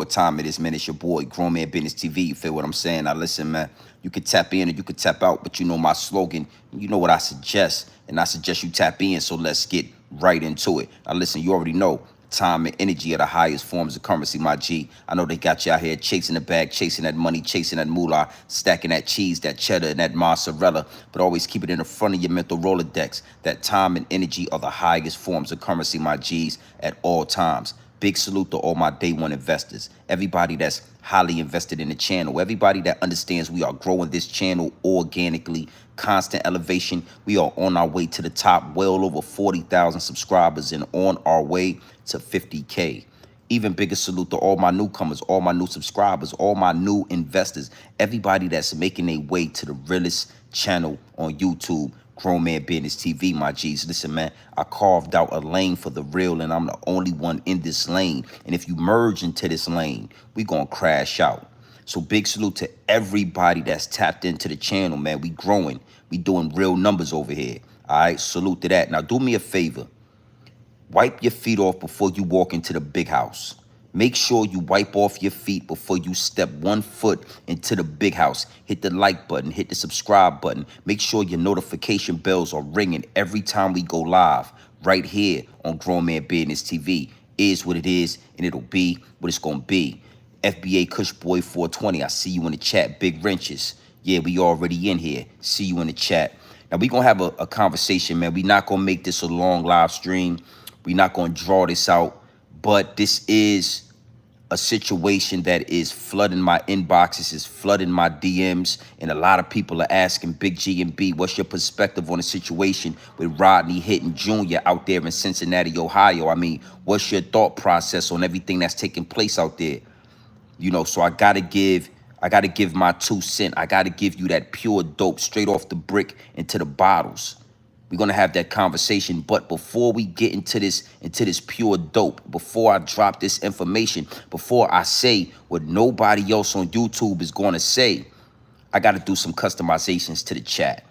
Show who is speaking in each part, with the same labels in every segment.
Speaker 1: what time it is, man. It's your boy, Grown Man Business TV. You feel what I'm saying? Now, listen, man. You can tap in or you can tap out, but you know my slogan. You know what I suggest, and I suggest you tap in. So let's get right into it. Now, listen, you already know time and energy are the highest forms of currency, my G. I know they got you out here chasing the bag, chasing that money, chasing that moolah, stacking that cheese, that cheddar, and that mozzarella. But always keep it in the front of your mental Rolodex. That time and energy are the highest forms of currency, my G's, at all times. Big salute to all my day one investors, everybody that's highly invested in the channel, everybody that understands we are growing this channel organically, constant elevation. We are on our way to the top, well over 40,000 subscribers and on our way to 50K. Even bigger salute to all my newcomers, all my new subscribers, all my new investors, everybody that's making their way to the Realest channel on YouTube. Grown Man Business TV, my G's. Listen, man, I carved out a lane for the real, and I'm the only one in this lane. And if you merge into this lane, we gonna crash out. So big salute to everybody that's tapped into the channel, man. We growing. We doing real numbers over here. All right, salute to that. Now, do me a favor. Wipe your feet off before you walk into the big house. Make sure you wipe off your feet before you step 1 foot into the big house. Hit the like button, hit the subscribe button. Make sure your notification bells are ringing every time we go live right here on Grown Man Business TV. Is what it is, and it'll be what it's going to be. FBA Kush Boy 420, I see you in the chat. Big Wrenches, yeah, we already in here. See you in the chat. Now, we're going to have a conversation, man. We're not going to make this a long live stream. We're not going to draw this out. But this is a situation that is flooding my inboxes, is flooding my DMs, and a lot of people are asking Big G and B, what's your perspective on the situation with Rodney Hinton Jr. out there in Cincinnati, Ohio? I mean, what's your thought process on everything that's taking place out there? You know, so I gotta give my 2 cents. I gotta give you that pure dope straight off the brick into the bottles. We're gonna have that conversation, but before we get into this pure dope, before I drop this information, before I say what nobody else on YouTube is gonna say, I gotta do some customizations to the chat.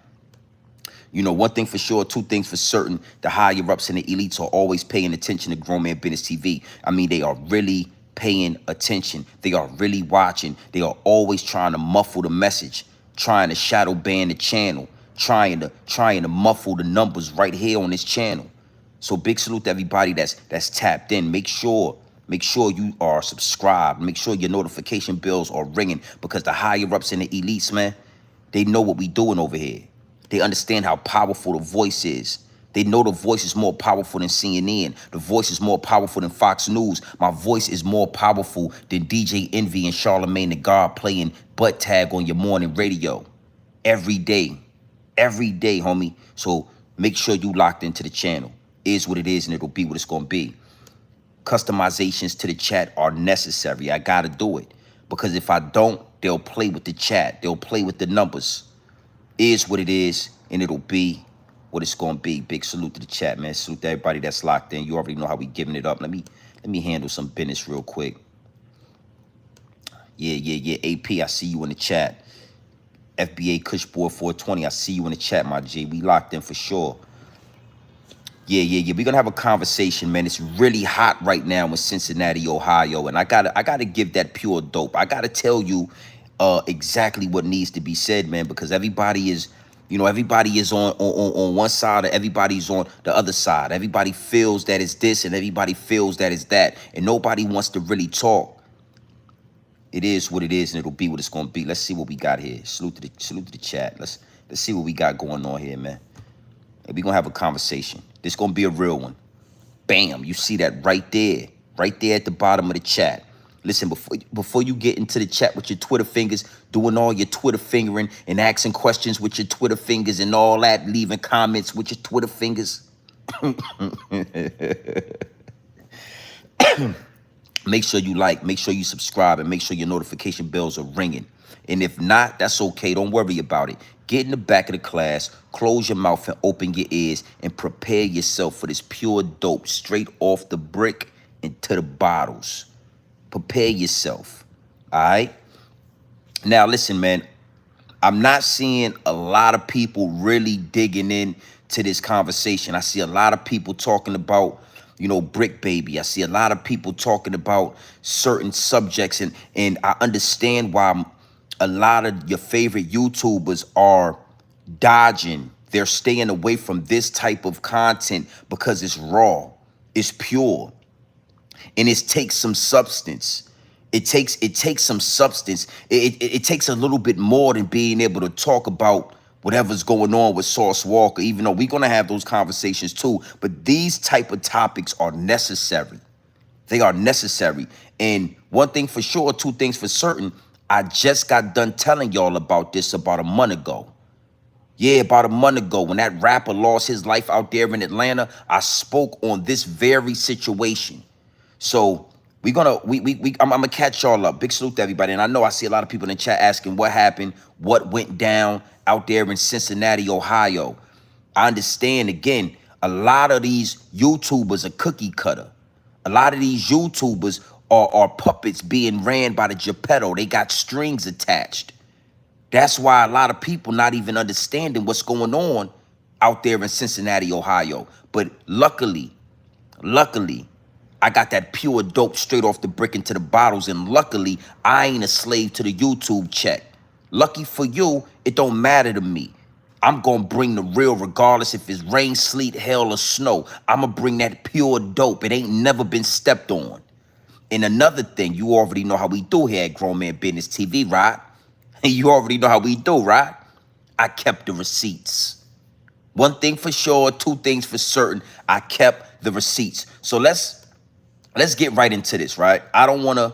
Speaker 1: You know, one thing for sure, 2 things for certain, the higher ups and the elites are always paying attention to Grown Man Business TV. I mean, they are really paying attention. They are really watching. They are always trying to muffle the message, trying to shadow ban the channel, trying to muffle the numbers right here on this channel. So big salute to everybody that's tapped in. Make sure you are subscribed. Make sure your notification bells are ringing, because the higher ups and the elites, man, they know what we doing over here. They understand how powerful the voice is. They know the voice is more powerful than CNN. The voice is more powerful than Fox News. My voice is more powerful than DJ Envy and Charlemagne the God playing butt tag on your morning radio every day. Every day, homie. So make sure you locked into the channel. Is what it is, and it'll be what it's going to be. Customizations to the chat are necessary. I got to do it, because if I don't, they'll play with the chat. They'll play with the numbers. Is what it is, and it'll be what it's going to be. Big salute to the chat, man. Salute to everybody that's locked in. You already know how we giving it up. Let me handle some business real quick. Yeah. AP, I see you in the chat. FBA Cushboard 420, I see you in the chat, my G. We locked in for sure. Yeah. We're gonna have a conversation, man. It's really hot right now in Cincinnati, Ohio, and I gotta give that pure dope. I gotta tell you exactly what needs to be said, man, because everybody is, you know, everybody is on one side, or everybody's on the other side. Everybody feels that it's this, and everybody feels that it's that, and nobody wants to really talk. It is what it is, and it'll be what it's gonna be. Let's see what we got here. Salute to the chat. Let's see what we got going on here, man. And we're gonna have a conversation. This gonna be a real one. Bam! You see that right there at the bottom of the chat. Listen, before you get into the chat with your Twitter fingers, doing all your Twitter fingering and asking questions with your Twitter fingers and all that, leaving comments with your Twitter fingers. Make sure you like, make sure you subscribe, and make sure your notification bells are ringing. And if not, that's okay. Don't worry about it. Get in the back of the class, close your mouth and open your ears, and prepare yourself for this pure dope straight off the brick into the bottles. Prepare yourself, all right? Now, listen, man, I'm not seeing a lot of people really digging in to this conversation. I see a lot of people talking about, Brick Baby. I see a lot of people talking about certain subjects, and I understand why a lot of your favorite YouTubers are dodging. They're staying away from this type of content because it's raw, it's pure, and it takes some substance. It takes some substance. It takes a little bit more than being able to talk about whatever's going on with Sauce Walker, even though we're gonna have those conversations too. But these type of topics are necessary. They are necessary. And one thing for sure, two things for certain, I just got done telling y'all about this about a month ago. Yeah, about a month ago, when that rapper lost his life out there in Atlanta, I spoke on this very situation. So I'm gonna catch y'all up. Big salute to everybody. And I know I see a lot of people in the chat asking what happened, what went down out there in Cincinnati, Ohio. I understand, again, a lot of these YouTubers are cookie cutter. A lot of these YouTubers are puppets being ran by the Geppetto. They got strings attached. That's why a lot of people not even understanding what's going on out there in Cincinnati, Ohio. But luckily, I got that pure dope straight off the brick into the bottles, and luckily, I ain't a slave to the YouTube check. Lucky for you, it don't matter to me. I'm gonna bring the real regardless if it's rain, sleet, hail, or snow. I'ma bring that pure dope. It ain't never been stepped on. And another thing, you already know how we do here at Grown Man Business TV, right? You already know how we do, right? I kept the receipts. One thing for sure, two things for certain, I kept the receipts. So let's get right into this, right? I don't wanna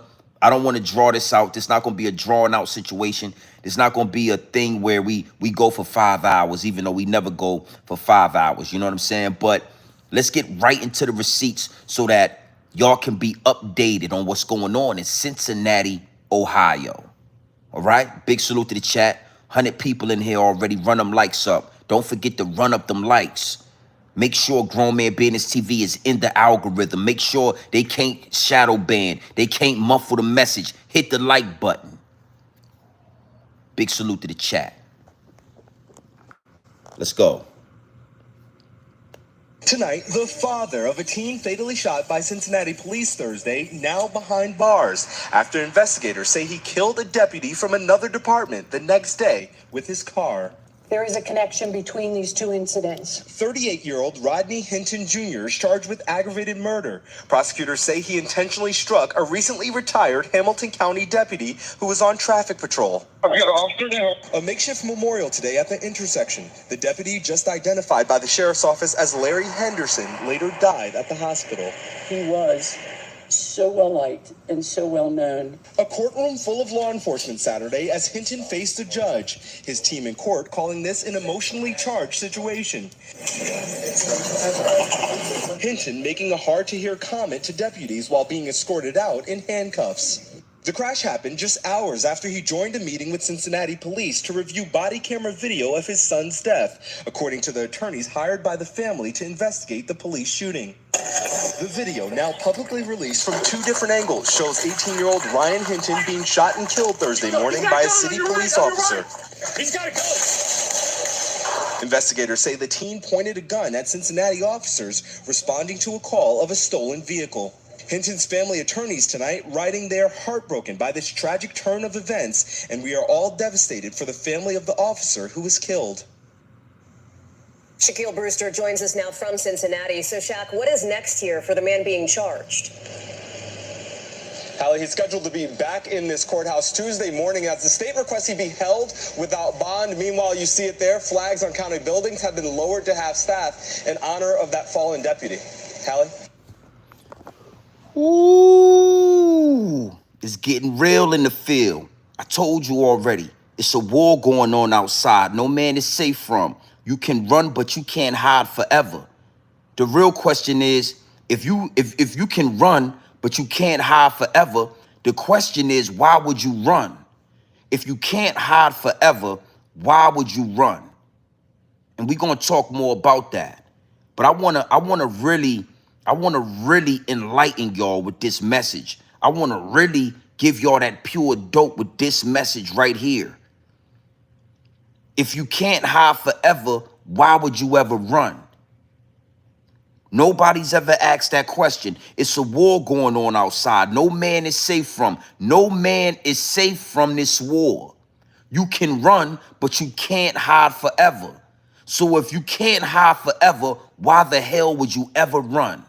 Speaker 1: draw this out. This not gonna be a drawn out situation. It's not gonna be a thing where we go for 5 hours, even though we never go for 5 hours. You know what I'm saying? But let's get right into the receipts so that y'all can be updated on what's going on in Cincinnati, Ohio. All right? Big salute to the chat. 100 people in here already. Run them likes up. Don't forget to run up them likes. Make sure Grown Man Business TV is in the algorithm. Make sure they can't shadow ban. They can't muffle the message. Hit the like button. Big salute to the chat. Let's go.
Speaker 2: Tonight, the father of a teen fatally shot by Cincinnati police Thursday, now behind bars, after investigators say he killed a deputy from another department the next day with his car.
Speaker 3: There is a connection between these two incidents.
Speaker 2: 38-year-old Rodney Hinton Jr. is charged with aggravated murder. Prosecutors say he intentionally struck a recently retired Hamilton County deputy who was on traffic patrol.
Speaker 4: I've got an officer now.
Speaker 2: A makeshift memorial today at the intersection. The deputy, just identified by the sheriff's office as Larry Henderson, later died at the hospital.
Speaker 3: He was so well liked and so well known.
Speaker 2: A courtroom full of law enforcement Saturday as Hinton faced a judge. His team in court calling this an emotionally charged situation. Hinton making a hard-to-hear comment to deputies while being escorted out in handcuffs. The crash happened just hours after he joined a meeting with Cincinnati police to review body camera video of his son's death, according to the attorneys hired by the family to investigate the police shooting. The video, now publicly released from two different angles, shows 18-year-old Ryan Hinton being shot and killed Thursday morning by a city police officer.
Speaker 4: He's got to go.
Speaker 2: Investigators say the teen pointed a gun at Cincinnati officers responding to a call of a stolen vehicle. Hinton's family attorneys tonight writing they are heartbroken by this tragic turn of events, and we are all devastated for the family of the officer who was killed.
Speaker 5: Shaquille Brewster joins us now from Cincinnati. So, Shaq, what is next here for the man being charged?
Speaker 2: Hallie, he's scheduled to be back in this courthouse Tuesday morning as the state requests he be held without bond. Meanwhile, you see it there. Flags on county buildings have been lowered to half staff in honor of that fallen deputy. Hallie?
Speaker 1: Ooh, it's getting real in the field. I told you already. It's a war going on outside. No man is safe from. You can run, but you can't hide forever. The real question is, if you can run, but you can't hide forever, the question is, why would you run? If you can't hide forever, why would you run? And we're gonna talk more about that. But I wanna really enlighten y'all with this message. I wanna really give y'all that pure dope with this message right here. If you can't hide forever, why would you ever run? Nobody's ever asked that question. It's a war going on outside. No man is safe from. No man is safe from this war. You can run, but you can't hide forever. So if you can't hide forever, why the hell would you ever run?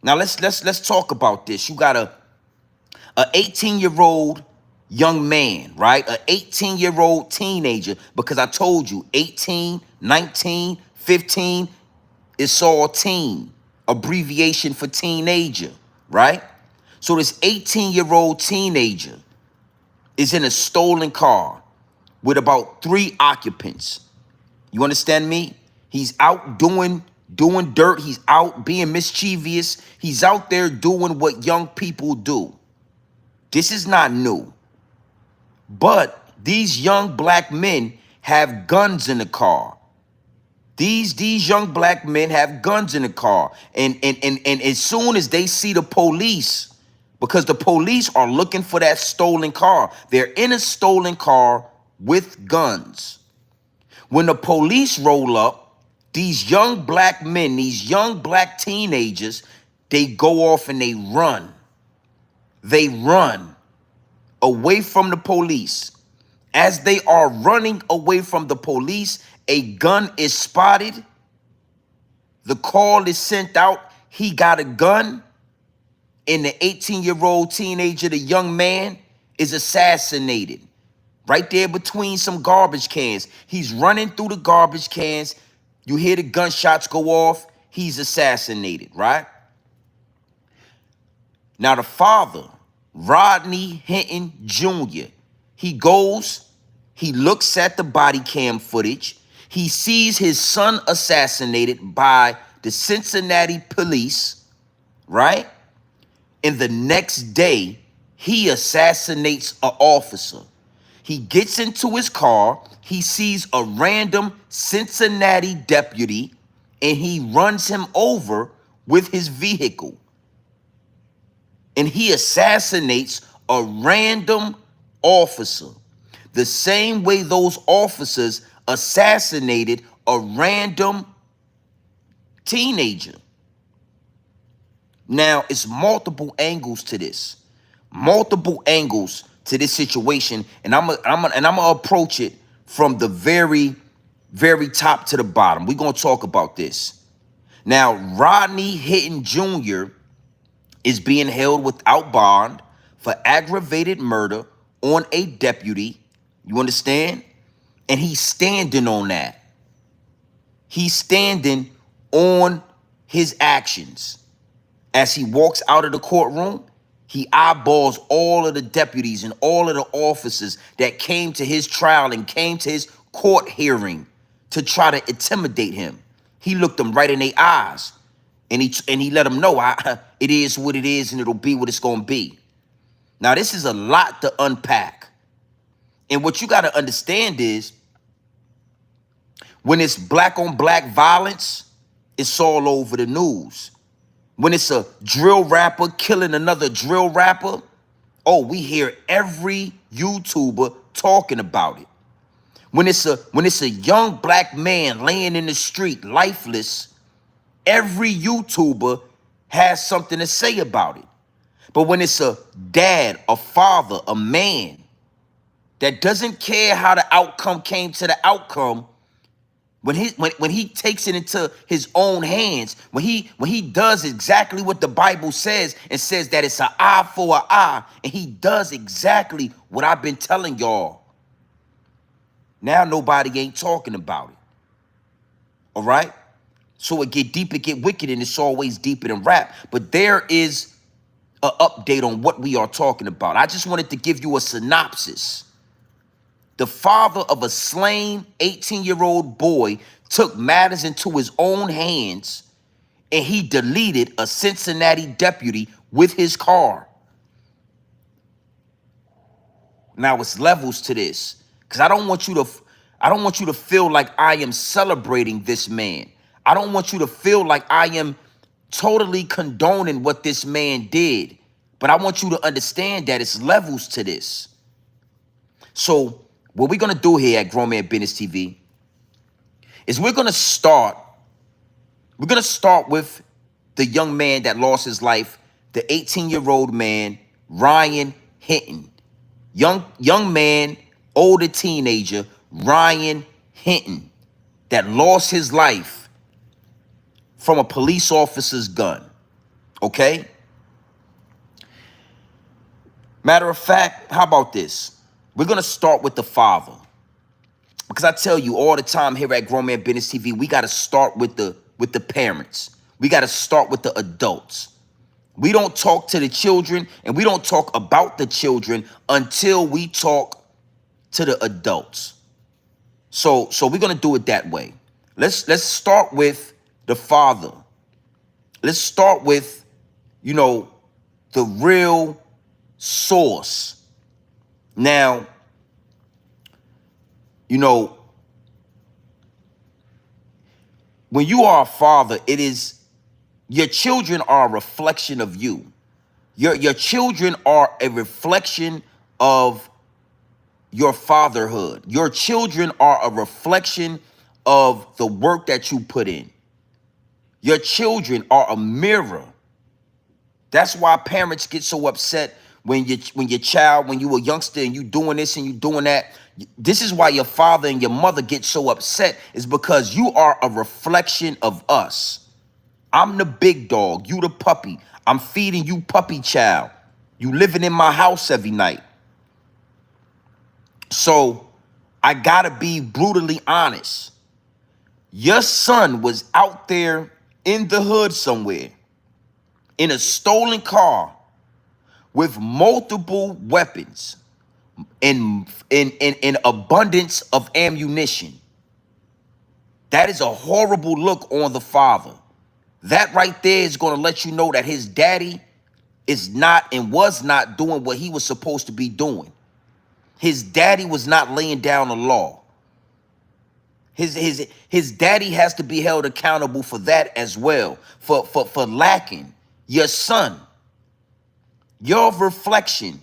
Speaker 1: Now let's talk about this. You got a 18-year-old young man, right? A 18-year-old teenager, because I told you 18, 19, 15, it's all teen, abbreviation for teenager, right? So this 18-year-old teenager is in a stolen car with about 3 occupants. You understand me? He's out doing dirt. He's out being mischievous. He's out there doing what young people do. This is not new. But these young black men have guns in the car. These young black men have guns in the car. And as soon as they see the police, because the police are looking for that stolen car, they're in a stolen car with guns. When the police roll up, these young black men, these young black teenagers, they go off and they run. They run away from the police. As they are running away from the police, a gun is spotted. The call is sent out. He got a gun. And the 18-year-old teenager, the young man, is assassinated. Right there between some garbage cans. He's running through the garbage cans. You hear the gunshots go off. He's assassinated, right? Now the father, Rodney Hinton Jr., he goes, he looks at the body cam footage. He sees his son assassinated by the Cincinnati police, right? And the next day, he assassinates an officer. He gets into his car, he sees a random Cincinnati deputy, and he runs him over with his vehicle. And he assassinates a random officer, the same way those officers assassinated a random teenager. Now, it's multiple angles to this. Multiple angles to this situation, and I'm gonna approach it from the very, very top to the bottom. We're gonna talk about this. Now, Rodney Hinton Jr. is being held without bond for aggravated murder on a deputy. You understand? And he's standing on that. He's standing on his actions. As he walks out of the courtroom, he eyeballs all of the deputies and all of the officers that came to his trial and came to his court hearing to try to intimidate him. He looked them right in their eyes, and he let them know it is what it is and it'll be what it's going to be. Now, this is a lot to unpack. And what you got to understand is when it's black on black violence, it's all over the news. When it's a drill rapper killing another drill rapper, oh, we hear every YouTuber talking about it. When it's a young black man laying in the street, lifeless, every YouTuber has something to say about it. But when it's a dad, a father, a man that doesn't care how the outcome came to the outcome, when he takes it into his own hands, when he does exactly what the Bible says and says that it's an eye for an eye, and he does exactly what I've been telling y'all, now nobody ain't talking about it. All right? So it get deep, it get wicked, and it's always deeper than rap. But there is an update on what we are talking about. I just wanted to give you a synopsis. The father of a slain 18-year-old boy took matters into his own hands, and he deleted a Cincinnati deputy with his car. Now it's levels to this, because I don't want you to feel like I am celebrating this man. I don't want you to feel like I am totally condoning what this man did, but I want you to understand that it's levels to this. So what we're going to do here at Grown Man Business TV is we're going to start We're going to start with the young man that lost his life, the 18-year-old man, Ryan Hinton. Young man, older teenager, Ryan Hinton, that lost his life from a police officer's gun. Okay? Matter of fact, how about this? We're going to start with the father. Because I tell you all the time here at Grown Man Business TV, we got to start with the parents. We got to start with the adults. We don't talk to the children and we don't talk about the children until we talk to the adults. So we're going to do it that way. Let's start with the father. Let's start with, the real source. Now, when you are a father, your children are a reflection of you. Your children are a reflection of your fatherhood. Your children are a reflection of the work that you put in. Your children are a mirror. That's why parents get so upset when your child, when you a youngster and you doing this and you doing that. This is why your father and your mother get so upset, is because you are a reflection of us. I'm the big dog, you the puppy. I'm feeding you puppy child. You living in my house every night. So I gotta be brutally honest. Your son was out there in the hood somewhere in a stolen car with multiple weapons and in abundance of ammunition. That is a horrible look on the father. That right there is going to let you know that his daddy is not and was not doing what he was supposed to be doing. His daddy was not laying down the law. His daddy has to be held accountable for that as well, for lacking. Your son, your reflection,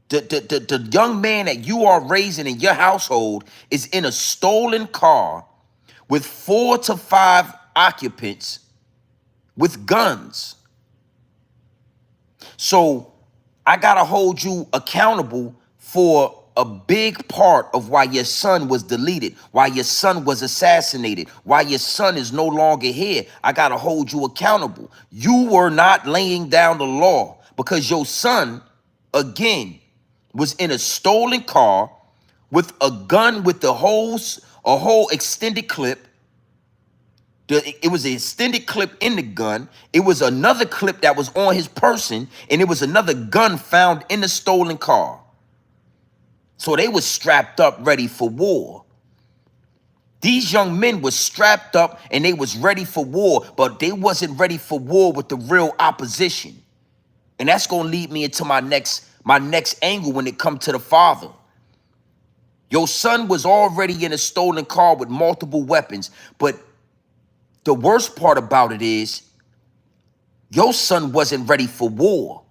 Speaker 1: the young man that you are raising in your household is in a stolen car with 4 to 5 occupants with guns. So I gotta hold you accountable for a big part of why your son was deleted, why your son was assassinated, why your son is no longer here. I gotta hold you accountable. You were not laying down the law because your son, again, was in a stolen car with a gun with a whole extended clip. It was an extended clip in the gun. It was another clip that was on his person, and it was another gun found in the stolen car. So they were strapped up, ready for war. These young men were strapped up and they was ready for war, but they wasn't ready for war with the real opposition. And that's gonna lead me into my next angle when it comes to the father. Your son was already in a stolen car with multiple weapons, but the worst part about it is your son wasn't ready for war.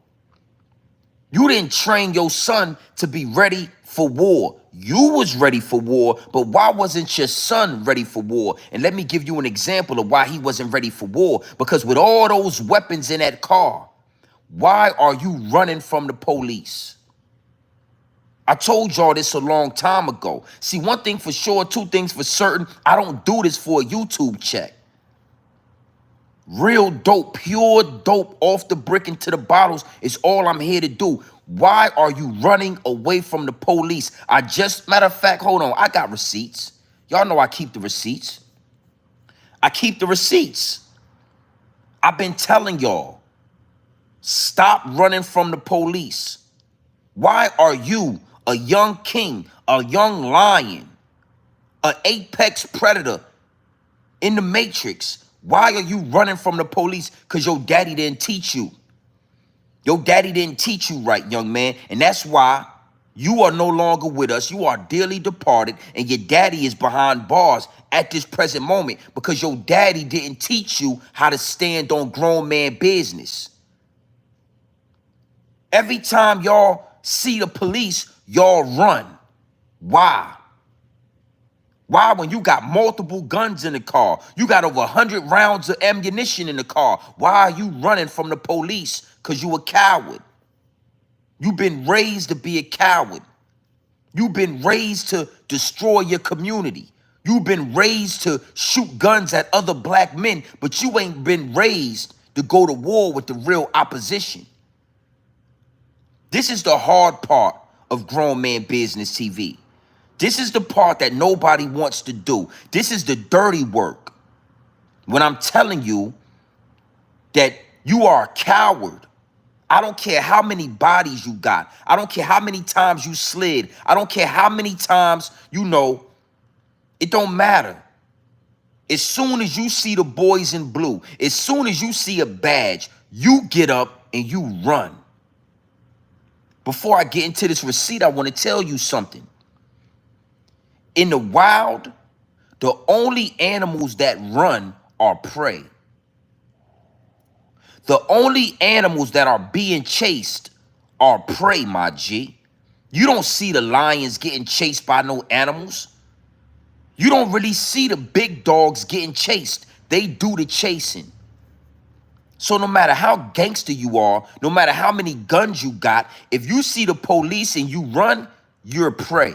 Speaker 1: You didn't train your son to be ready for war. You was ready for war, but why wasn't your son ready for war? And let me give you an example of why he wasn't ready for war. Because with all those weapons in that car, why are you running from the police? I told y'all this a long time ago. See, one thing for sure, two things for certain, I don't do this for a YouTube check. Real dope, pure dope, off the brick into the bottles is all I'm here to do. Why are you running away from the police? Matter of fact, hold on, I got receipts. Y'all know I keep the receipts. I keep the receipts. I've been telling y'all, stop running from the police. Why are you, a young king, a young lion, an apex predator in the Matrix? Why are you running from the police? Because your daddy didn't teach you. Your daddy didn't teach you right, young man. And that's why you are no longer with us. You are dearly departed. And your daddy is behind bars at this present moment because your daddy didn't teach you how to stand on grown man business. Every time y'all see the police, y'all run. Why? Why, when you got multiple guns in the car, you got over 100 rounds of ammunition in the car, why are you running from the police? Because you a coward. You've been raised to be a coward. You've been raised to destroy your community. You've been raised to shoot guns at other black men, but you ain't been raised to go to war with the real opposition. This is the hard part of Grown Man Business TV. This is the part that nobody wants to do. This is the dirty work. When I'm telling you that you are a coward, I don't care how many bodies you got. I don't care how many times you slid. I don't care how many times, it don't matter. As soon as you see the boys in blue, as soon as you see a badge, you get up and you run. Before I get into this receipt, I want to tell you something. In the wild, the only animals that run are prey. The only animals that are being chased are prey, my G. You don't see the lions getting chased by no animals. You don't really see the big dogs getting chased. They do the chasing. So no matter how gangster you are, no matter how many guns you got, if you see the police and you run, you're prey.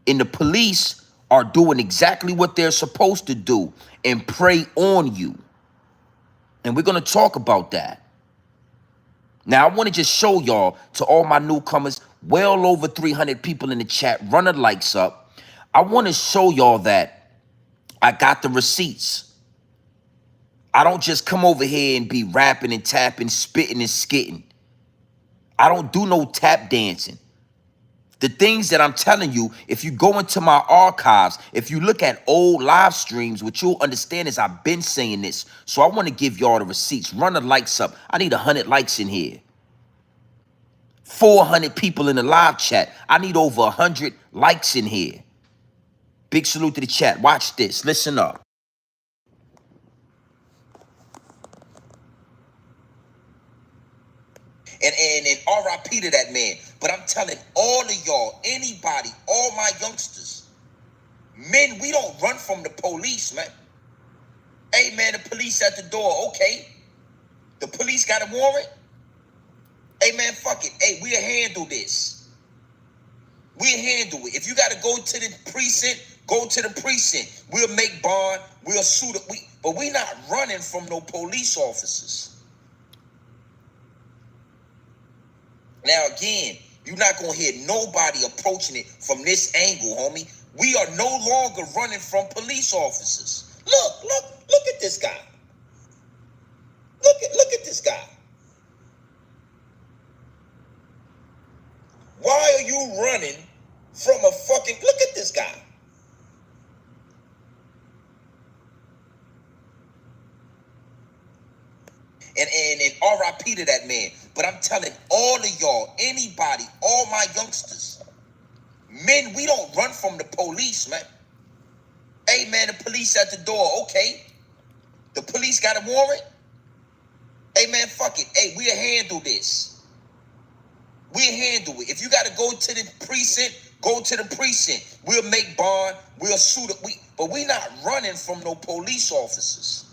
Speaker 1: And the police are doing exactly what they're supposed to do and prey on you. And we're going to talk about that. Now, I want to just show y'all, to all my newcomers, well over 300 people in the chat, run the likes up. I want to show y'all that I got the receipts. I don't just come over here and be rapping and tapping, spitting and skitting. I don't do no tap dancing. The things that I'm telling you, if you go into my archives, if you look at old live streams, what you'll understand is I've been saying this. So I want to give y'all the receipts. Run the likes up. I need 100 likes in here. 400 people in the live chat. I need over 100 likes in here. Big salute to the chat. Watch this. Listen up. And RIP to that man. But I'm telling all of y'all, anybody, all my youngsters, men, we don't run from the police, man. Hey, man, the police at the door. Okay. The police got a warrant? Hey, man, fuck it. Hey, we'll handle this. We'll handle it. If you got to go to the precinct, go to the precinct. We'll make bond. We'll suit it. But we not running from no police officers. Now, again, you're not going to hear nobody approaching it from this angle, homie. We are no longer running from police officers. Look at this guy. Look at this guy. Why are you running from a fucking, look at this guy. And RIP to that man. But I'm telling all of y'all, anybody, all my youngsters, men, we don't run from the police, man. Hey, man, the police at the door. Okay. The police got a warrant? Hey, man, fuck it. Hey, we'll handle this. We'll handle it. If you got to go to the precinct, go to the precinct. We'll make bond. We'll suit it. But we not running from no police officers.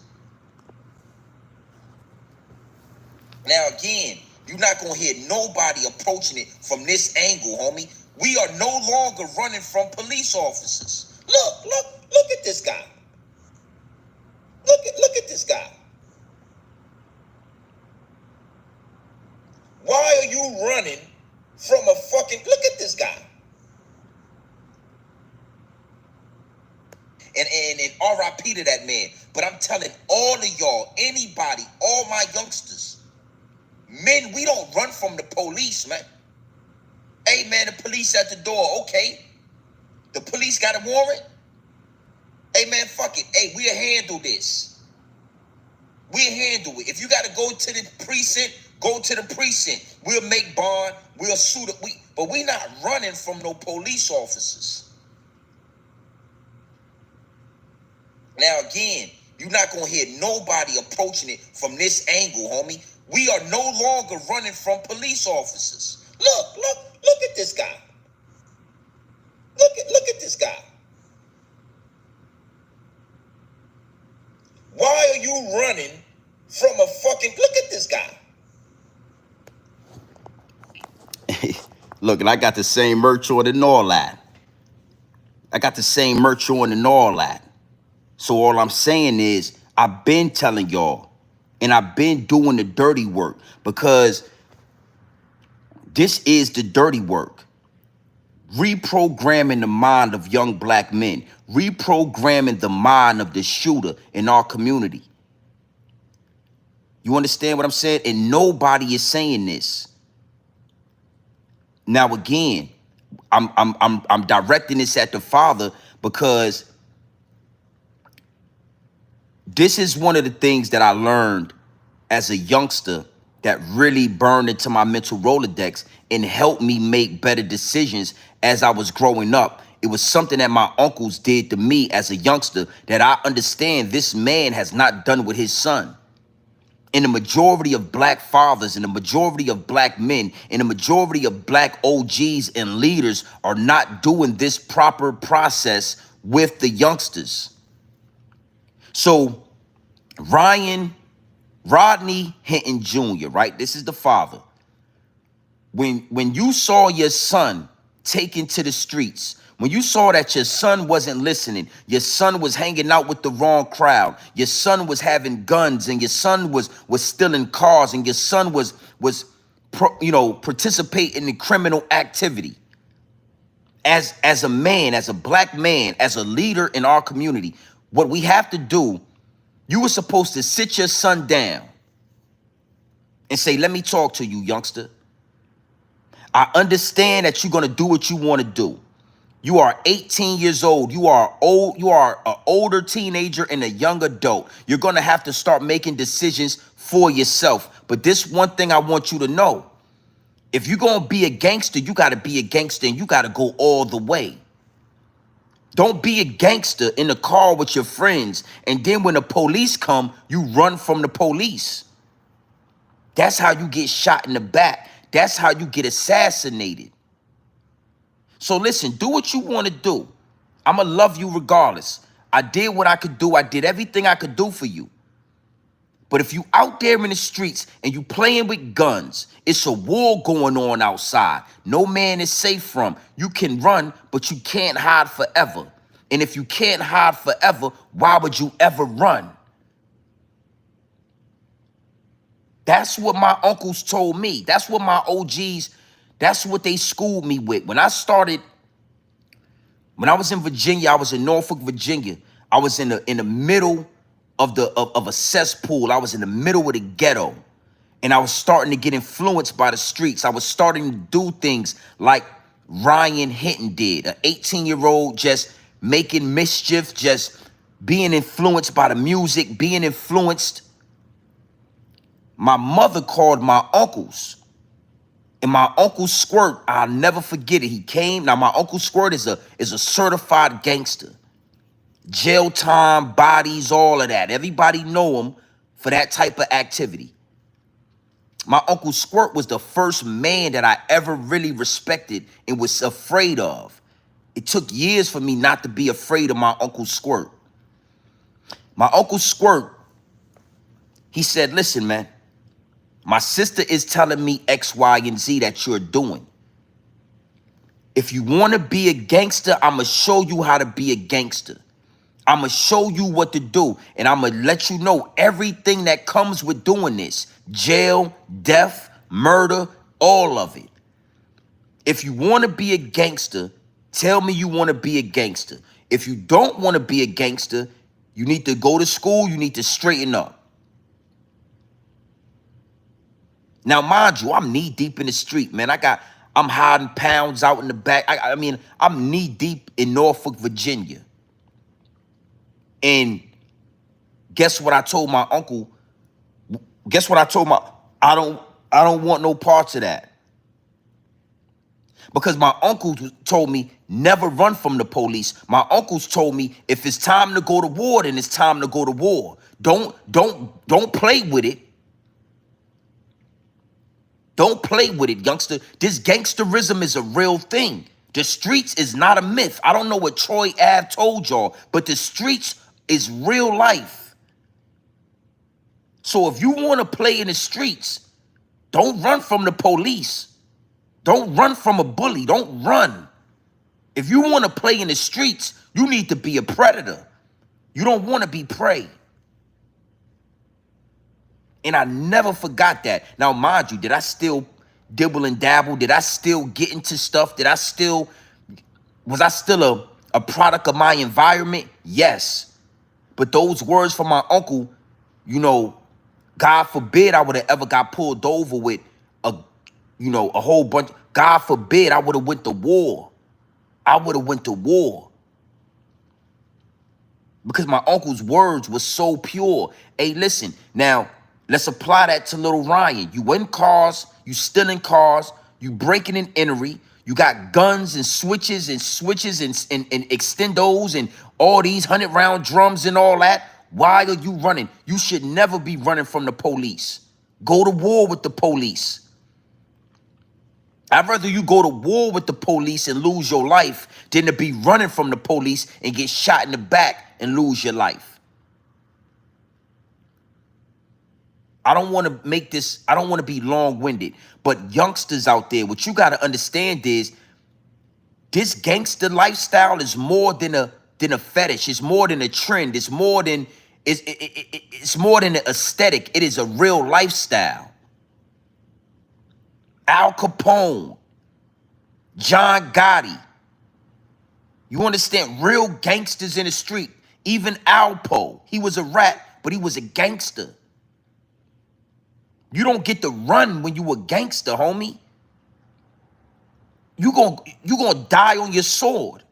Speaker 1: Now, again, you're not going to hear nobody approaching it from this angle, homie. We are no longer running from police officers. Look at this guy. Look at this guy. Why are you running from a fucking, look at this guy. And RIP to that man. But I'm telling all of y'all, anybody, all my youngsters, men, we don't run from the police, man. Hey, man, the police at the door. Okay. The police got a warrant? Hey, man, fuck it. Hey, we'll handle this. We'll handle it. If you got to go to the precinct, go to the precinct. We'll make bond. We'll suit it. But we not running from no police officers. Now, again, you're not going to hear nobody approaching it from this angle, homie. We are no longer running from police officers. Look at this guy. Look at this guy.
Speaker 6: running from a fucking, look at this guy.
Speaker 1: Look, and I got the same merch on and all that. I got the same merch on and all that. So all I'm saying is, I've been telling y'all, and I've been doing the dirty work, because this is the dirty work. Reprogramming the mind of young black men, reprogramming the mind of the shooter in our community. You understand what I'm saying? And nobody is saying this. Now again, I'm directing this at the father, because this is one of the things that I learned as a youngster that really burned into my mental Rolodex and helped me make better decisions as I was growing up. It was something that my uncles did to me as a youngster that I understand this man has not done with his son. And the majority of black fathers and the majority of black men and the majority of black OGs and leaders are not doing this proper process with the youngsters. So Rodney Hinton Jr., right? This is the father. When you saw your son taken to the streets, when you saw that your son wasn't listening, your son was hanging out with the wrong crowd, your son was having guns, and your son was stealing cars, and your son was participating in criminal activity. As a man, as a black man, as a leader in our community, what we have to do, you were supposed to sit your son down and say, let me talk to you, youngster. I understand that you're going to do what you want to do. You are 18 years old. You are old. You are an older teenager and a young adult. You're going to have to start making decisions for yourself. But this one thing I want you to know, if you're going to be a gangster, you got to be a gangster, and you got to go all the way. Don't be a gangster in the car with your friends, and then when the police come, you run from the police. That's how you get shot in the back. That's how you get assassinated. So listen, do what you want to do. I'm going to love you regardless. I did what I could do. I did everything I could do for you. But if you out there in the streets and you playing with guns, it's a war going on outside. No man is safe from. You can run, but you can't hide forever. And if you can't hide forever, why would you ever run? That's what my uncles told me. That's what my OGs, that's what they schooled me with. When I was in Virginia, I was in Norfolk, Virginia. I was in the middle of a cesspool. I was in the middle of the ghetto. And I was starting to get influenced by the streets. I was starting to do things like Ryan Hinton did, an 18-year-old just making mischief, just being influenced by the music, being influenced. My mother called my uncles, and my Uncle Squirt, I'll never forget it. He came. Now, my Uncle Squirt is a certified gangster. Jail time, bodies, all of that. Everybody know him for that type of activity. My Uncle Squirt was the first man that I ever really respected and was afraid of. It took years for me not to be afraid of my Uncle Squirt. My Uncle Squirt, he said, listen, man, my sister is telling me X, Y, and Z that you're doing. If you want to be a gangster, I'm going to show you how to be a gangster. I'm going to show you what to do. And I'm going to let you know everything that comes with doing this. Jail, death, murder, all of it. If you want to be a gangster, tell me you want to be a gangster. If you don't want to be a gangster, you need to go to school. You need to straighten up. Now, mind you, I'm knee deep in the street, man. I'm hiding pounds out in the back. I mean, I'm knee deep in Norfolk, Virginia. And guess what I told my uncle? Guess what I told my, I don't want no parts of that. Because my uncle told me never run from the police. My uncles told me if it's time to go to war, then it's time to go to war. Don't play with it. Don't play with it, youngster. This gangsterism is a real thing. The streets is not a myth. I don't know what Troy Ave told y'all, but the streets is real life. So if you want to play in the streets, don't run from the police. Don't run from a bully. Don't run. If you want to play in the streets, you need to be a predator. You don't want to be prey. And I never forgot that. Now, mind you, did I still dibble and dabble? Did I still get into stuff? Was I still a product of my environment? Yes. But those words from my uncle, you know, God forbid I would have ever got pulled over with a whole bunch. God forbid I would have went to war. I would have went to war. Because my uncle's words were so pure. Hey, listen, now let's apply that to little Ryan. You in cars, you stealing cars, you breaking and entering, you got guns and switches and extendos and all these 100-round drums and all that. Why are you running? You should never be running from the police. Go to war with the police. I'd rather you go to war with the police and lose your life than to be running from the police and get shot in the back and lose your life. I don't want to be long-winded, but youngsters out there, what you got to understand is this gangster lifestyle is more than a fetish. It's more than a trend. It's more than an aesthetic. It is a real lifestyle. Al Capone, John Gotti. You understand? Real gangsters in the street. Even Alpo. He was a rat, but he was a gangster. You don't get to run when you a gangster, homie. You gonna die on your sword.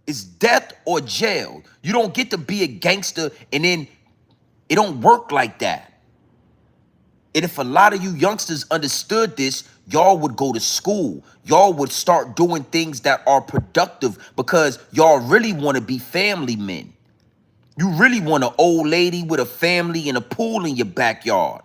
Speaker 1: It's death or jail. You don't get to be a gangster and then it don't work like that. And if a lot of you youngsters understood this, y'all would go to school. Y'all would start doing things that are productive because y'all really want to be family men. You really want an old lady with a family and a pool in your backyard.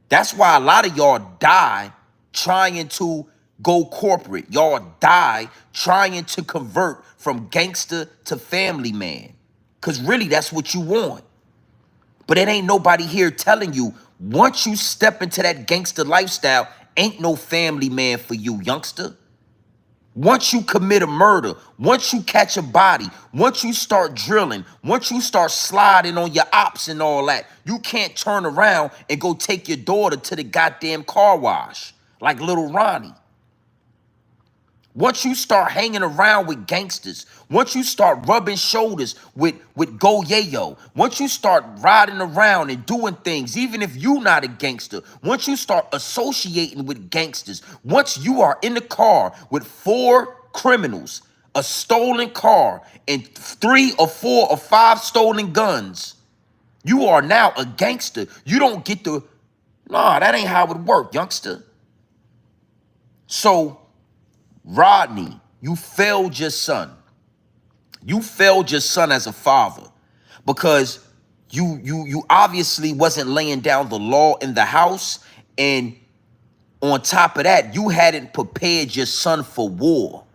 Speaker 1: That's why a lot of y'all die trying to go corporate. Y'all die trying to convert from gangster to family man. Because really, that's what you want. But it ain't nobody here telling you, once you step into that gangster lifestyle, ain't no family man for you, youngster. Once you commit a murder, once you catch a body, once you start drilling, once you start sliding on your ops and all that, you can't turn around and go take your daughter to the goddamn car wash like little Rodney. Once you start hanging around with gangsters, once you start rubbing shoulders with Go Yayo, once you start riding around and doing things, even if you not a gangster, once you start associating with gangsters, once you are in the car with 4 criminals, a stolen car, and 3 or 4 or 5 stolen guns, you are now a gangster. You don't get to, nah, that ain't how it work, youngster. So, Rodney, you failed your son. You failed your son as a father because you obviously wasn't laying down the law in the house, and on top of that, you hadn't prepared your son for war.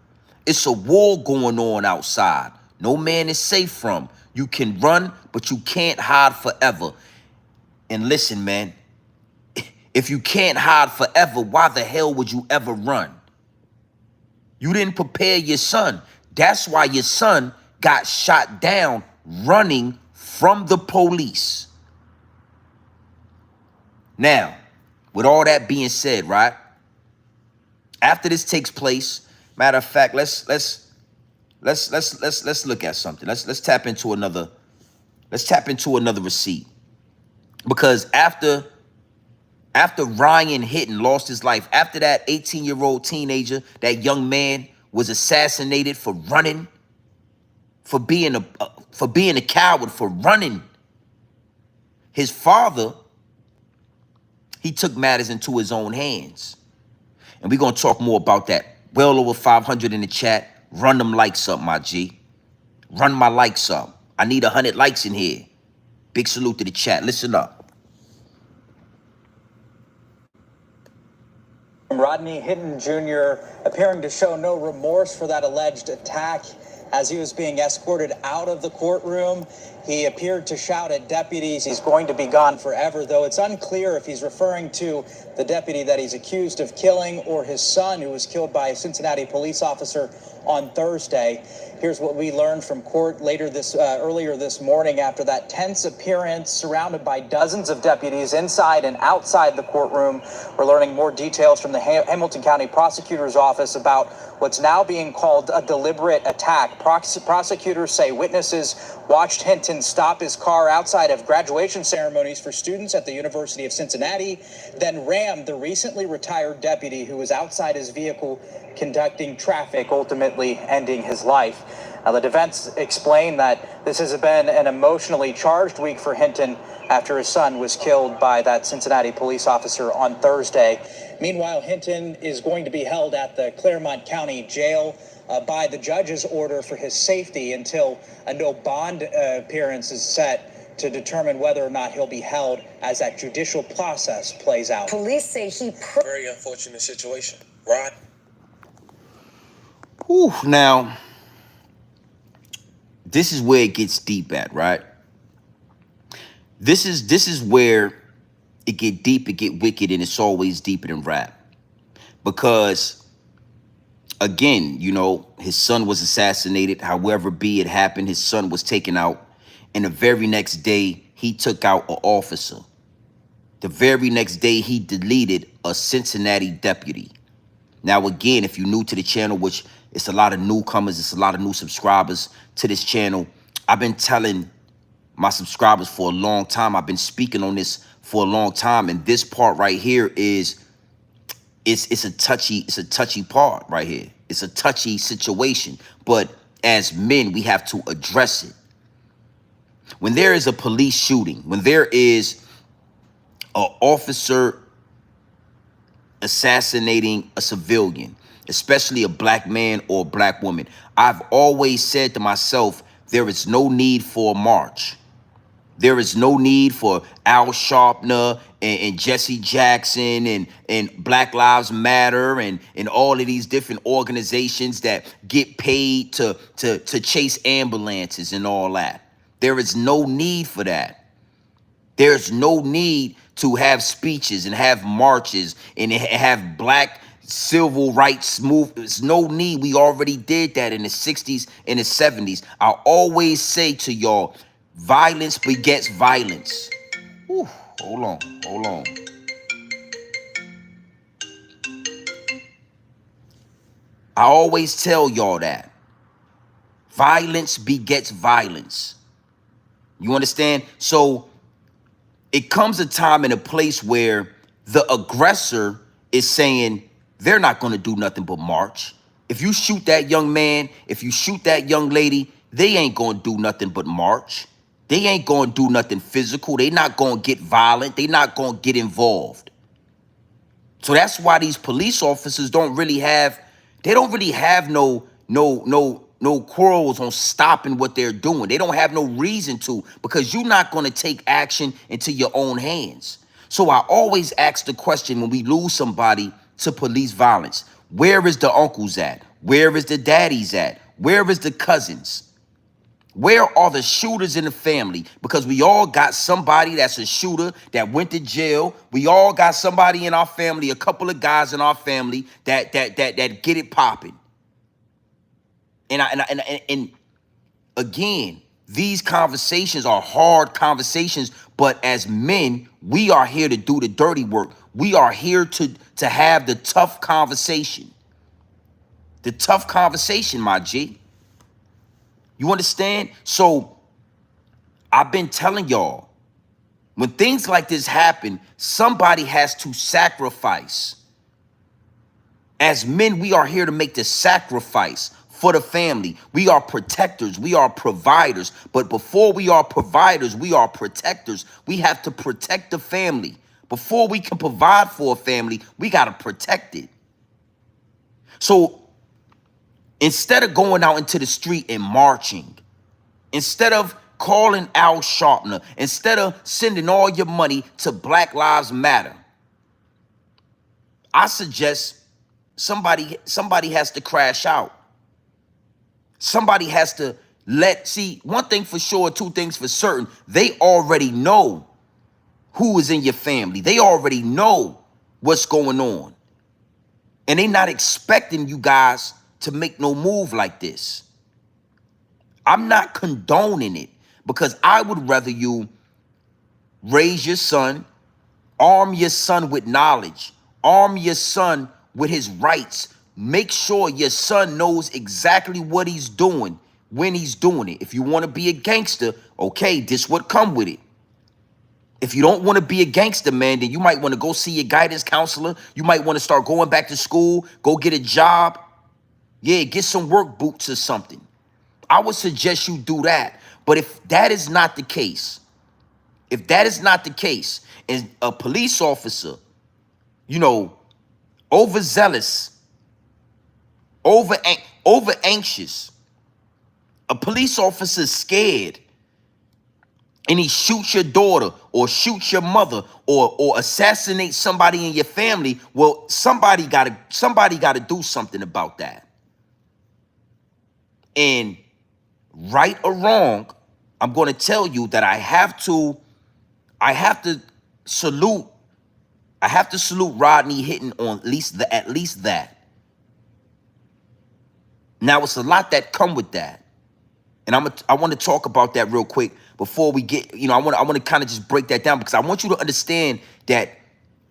Speaker 1: It's a war going on outside. No man is safe from. You can run, but you can't hide forever. And listen, man, if you can't hide forever, why the hell would you ever run? You didn't prepare your son. That's why your son got shot down running from the police. Now, with all that being said, right? After this takes place, matter of fact, let's look at something. Let's tap into another receipt. Because after Ryan Hinton lost his life, after that 18-year-old teenager, that young man was assassinated for running, for being a coward, for running. His father, he took matters into his own hands. And we're going to talk more about that. Well over 500 in the chat. Run them likes up, my G. Run my likes up. I need 100 likes in here. Big salute to the chat. Listen up.
Speaker 7: Rodney Hinton Jr. appearing to show no remorse for that alleged attack as he was being escorted out of the courtroom. He appeared to shout at deputies he's going to be gone forever, though it's unclear if he's referring to the deputy that he's accused of killing or his son, who was killed by a Cincinnati police officer on Thursday. Here's what we learned from court earlier this morning after that tense appearance, surrounded by dozens of deputies inside and outside the courtroom. We're learning more details from the Hamilton County Prosecutor's Office about what's now being called a deliberate attack. Prosecutors say witnesses watched Hinton stop his car outside of graduation ceremonies for students at the University of Cincinnati, then rammed the recently retired deputy who was outside his vehicle conducting traffic, ultimately ending his life. Now, the defense explained that this has been an emotionally charged week for Hinton after his son was killed by that Cincinnati police officer on Thursday. Meanwhile, Hinton is going to be held at the Claremont County Jail by the judge's order for his safety until a no bond appearance is set to determine whether or not he'll be held as that judicial process plays out.
Speaker 5: Police say
Speaker 6: Very unfortunate situation. Rod?
Speaker 1: Whew, now, this is where it gets deep at, right? This is where it get deep, it get wicked, and it's always deeper than rap. Because, again, you know, his son was assassinated. However be it happened, his son was taken out. And the very next day, he took out an officer. The very next day, he deleted a Cincinnati deputy. Now, again, if you're new to the channel, which it's a lot of newcomers, it's a lot of new subscribers to this channel, I've been telling my subscribers for a long time. I've been speaking on this for a long time, and this part right here is it's a touchy part right here. It's a touchy situation, but as men, we have to address it. When there is a police shooting, when there is an officer assassinating a civilian, especially a black man or a black woman, I've always said to myself, there is no need for a march. There is no need for Al Sharpton and Jesse Jackson and Black Lives Matter and all of these different organizations that get paid to chase ambulances and all that. There is no need for that. There's no need to have speeches and have marches and have black civil rights movements. No need. We already did that in the 60s and the 70s. I always say to y'all, violence begets violence. Whew, hold on. I always tell y'all that. Violence begets violence. You understand? So it comes a time and a place where the aggressor is saying they're not going to do nothing but march. If you shoot that young man, if you shoot that young lady, they ain't going to do nothing but march. They ain't going to do nothing physical. They not going to get violent. They not going to get involved. So that's why these police officers don't really have no quarrels on stopping what they're doing. They don't have no reason to, because you're not going to take action into your own hands. So I always ask the question when we lose somebody to police violence, where is the uncles at? Where is the daddies at? Where is the cousins? Where are the shooters in the family? Because we all got somebody that's a shooter that went to jail. We all got somebody in our family, a couple of guys in our family that get it popping. And again, these conversations are hard conversations, but as men, we are here to do the dirty work. We are here to have the tough conversation. The tough conversation, my G. You understand? So I've been telling y'all, when things like this happen, somebody has to sacrifice. As men, we are here to make the sacrifice for the family. We are protectors. We are providers. But before we are providers, we are protectors. We have to protect the family. Before we can provide for a family, we got to protect it. So instead of going out into the street and marching, instead of calling Al Sharpton, instead of sending all your money to Black Lives Matter, I suggest somebody has to crash out. Somebody has to See, one thing for sure, two things for certain. They already know who is in your family. They already know what's going on. And they not expecting you guys to make no move like this. I'm not condoning it because I would rather you raise your son, arm your son with knowledge, arm your son with his rights. Make sure your son knows exactly what he's doing when he's doing it. If you want to be a gangster, okay, this would come with it. If you don't want to be a gangster, man, then you might want to go see your guidance counselor. You might want to start going back to school, go get a job. Yeah, get some work boots or something. I would suggest you do that. But if that is not the case, and a police officer, you know, overzealous, over anxious, a police officer is scared, and he shoots your daughter or shoots your mother or assassinates somebody in your family, well, somebody gotta do something about that. And right or wrong, I'm going to tell you that I have to salute Rodney Hinton on at least that. Now it's a lot that come with that. And I want to talk about that real quick before we get, I want to kind of just break that down because I want you to understand that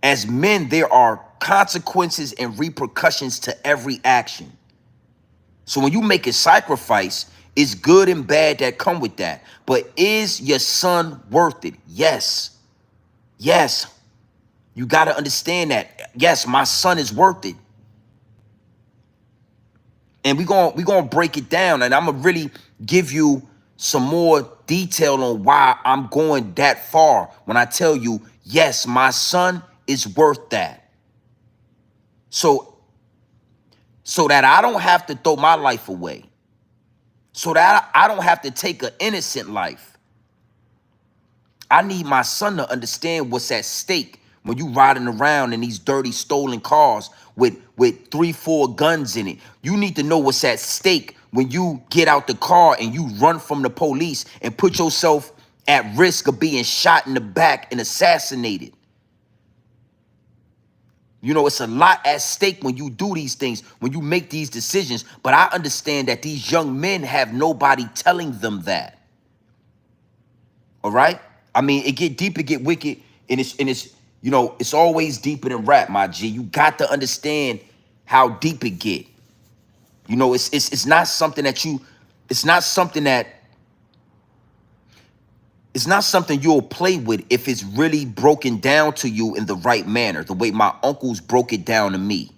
Speaker 1: as men, there are consequences and repercussions to every action. So when you make a sacrifice, it's good and bad that come with that. But is your son worth it? Yes. Yes. You got to understand that. Yes, my son is worth it. And we're gonna break it down, and I'm gonna really give you some more detail on why I'm going that far when I tell you, yes, my son is worth that. So that I don't have to throw my life away. So that I don't have to take an innocent life. I need my son to understand what's at stake when you riding around in these dirty stolen cars with 3-4 guns in it. You need to know what's at stake when you get out the car and you run from the police and put yourself at risk of being shot in the back and assassinated. It's a lot at stake when you do these things, when you make these decisions. But I understand that these young men have nobody telling them that. All right? I mean, it get deep, it get wicked, and it's always deeper than rap, my G. You got to understand how deep it get. It's not something you'll play with if it's really broken down to you in the right manner, the way my uncles broke it down to me.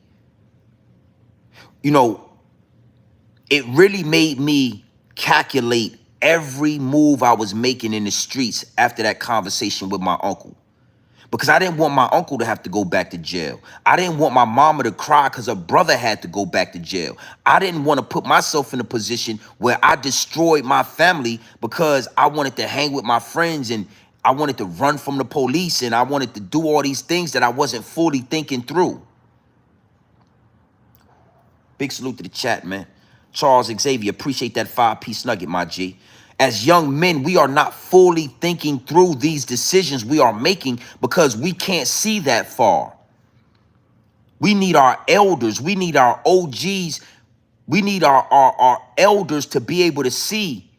Speaker 1: It really made me calculate every move I was making in the streets after that conversation with my uncle. Because I didn't want my uncle to have to go back to jail. I didn't want my mama to cry because her brother had to go back to jail. I didn't want to put myself in a position where I destroyed my family because I wanted to hang with my friends and I wanted to run from the police and I wanted to do all these things that I wasn't fully thinking through. Big salute to the chat, man. Charles Xavier, appreciate that 5-piece nugget, my G. As young men, we are not fully thinking through these decisions we are making because we can't see that far. We need our elders. We need our OGs. We need our elders to be able to see.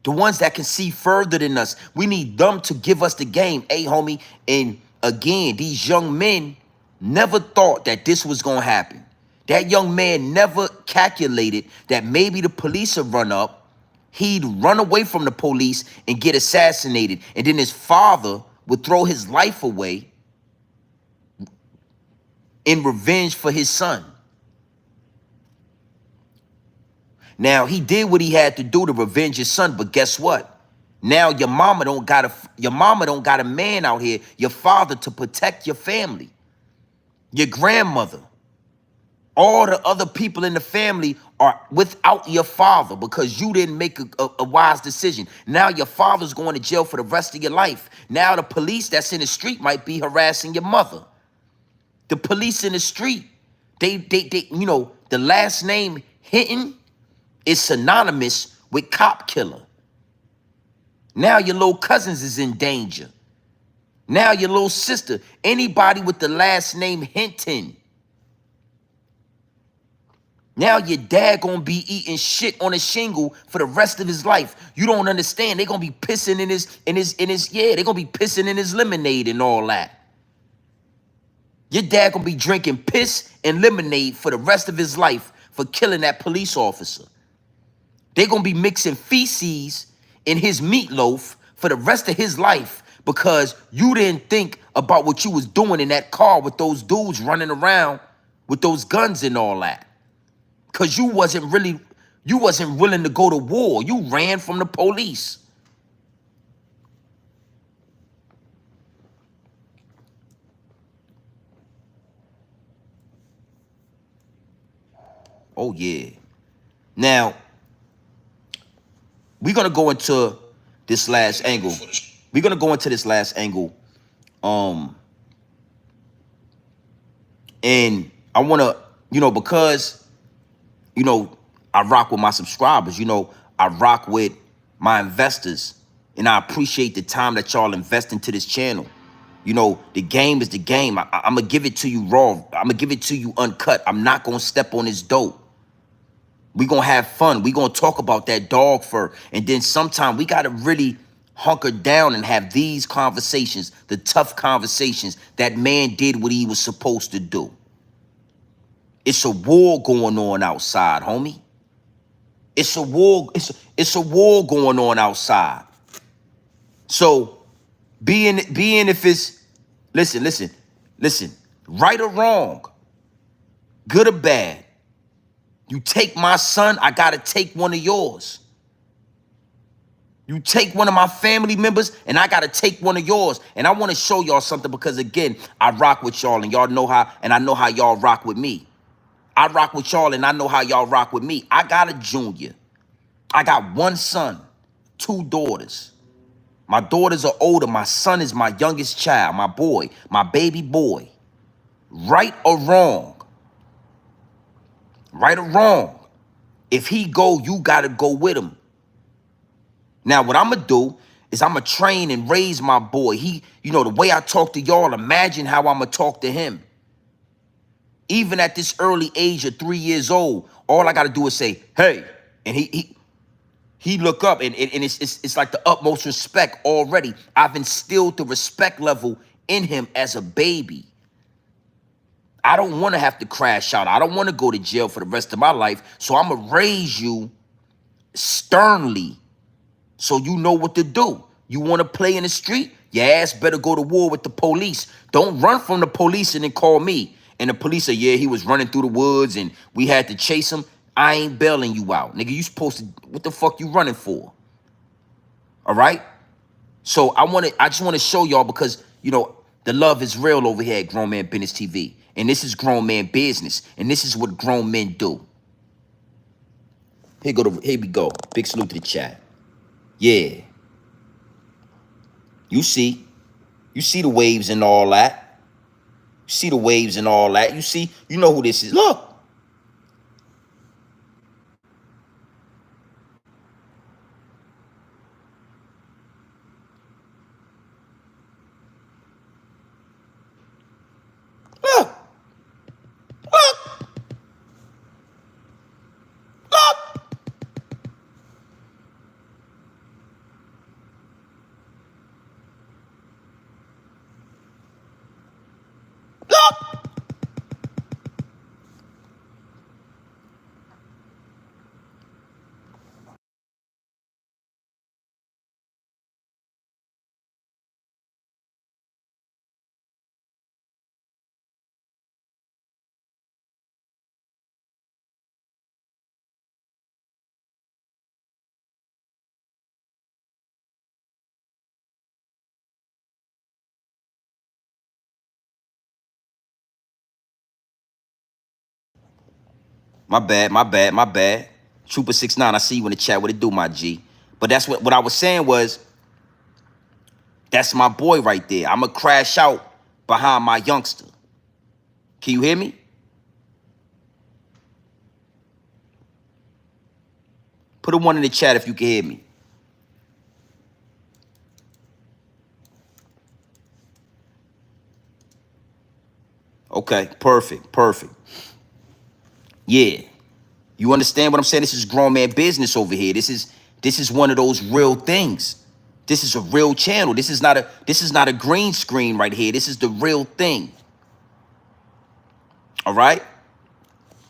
Speaker 1: The ones that can see further than us. We need them to give us the game. Hey, homie. And again, these young men never thought that this was going to happen. That young man never calculated that maybe the police would run up. He'd run away from the police and get assassinated. And then his father would throw his life away in revenge for his son. Now, he did what he had to do to revenge his son, but guess what? Now your mama don't got a man out here, your father, to protect your family. Your grandmother. All the other people in the family are without your father because you didn't make a wise decision. Now your father's going to jail for the rest of your life. Now the police that's in the street might be harassing your mother. The police in the street, they the last name Hinton is synonymous with cop killer. Now your little cousins is in danger. Now your little sister, anybody with the last name Hinton. Now your dad gonna be eating shit on a shingle for the rest of his life. You don't understand. They gonna be pissing in his yeah, they gonna be pissing in his lemonade and all that. Your dad gonna be drinking piss and lemonade for the rest of his life for killing that police officer. They gonna be mixing feces in his meatloaf for the rest of his life because you didn't think about what you was doing in that car with those dudes running around with those guns and all that. Because you wasn't willing to go to war. You ran from the police. Oh, yeah. Now, we're going to go into this last angle. We're going to go into this last angle. And I want to, because, I rock with my subscribers. I rock with my investors. And I appreciate the time that y'all invest into this channel. The game is the game. I'm going to give it to you raw. I'm going to give it to you uncut. I'm not going to step on this dope. We're going to have fun. We're going to talk about that dog fur. And then sometime we got to really hunker down and have these conversations, the tough conversations that man did what he was supposed to do. It's a war going on outside, homie. It's a war. It's a war going on outside. So being if it's, listen, right or wrong, good or bad, you take my son, I gotta take one of yours. You take one of my family members, and I gotta take one of yours. And I want to show y'all something because, again, I rock with y'all, and y'all know how, and I know how y'all rock with me. I rock with y'all, and I know how y'all rock with me. I got a junior. I got one son, 2 daughters. My daughters are older. My son is my youngest child, my boy, my baby boy. Right or wrong, if he go, you got to go with him. Now, what I'm going to do is I'm going to train and raise my boy. The way I talk to y'all, imagine how I'm going to talk to him. Even at this early age of 3 years old, all I got to do is say, hey, and he look up, and it's like the utmost respect already. I've instilled the respect level in him as a baby. I don't want to have to crash out. I don't want to go to jail for the rest of my life. So I'm going to raise you sternly so you know what to do. You want to play in the street? Your ass better go to war with the police. Don't run from the police and then call me. And the police say, yeah, he was running through the woods and we had to chase him. I ain't bailing you out. Nigga, you supposed to, what the fuck you running for? All right? So I just want to show y'all because, the love is real over here at Grown Man Business TV. And this is grown man business. And this is what grown men do. Here we go. Big salute to the chat. Yeah. You see the waves and all that. You see the waves and all that. You know who this is. Look. Look. Look. Look. Look. My bad. Trooper 69, I see you in the chat. What it do, my G? But that's what I was saying was, that's my boy right there. I'ma crash out behind my youngster. Can you hear me? Put Put a 1 in the chat if you can hear me. Okay, perfect, perfect. Yeah. You understand what I'm saying? This is grown man business over here. This is one of those real things. This is a real channel. This is not a green screen right here. This is the real thing. All right?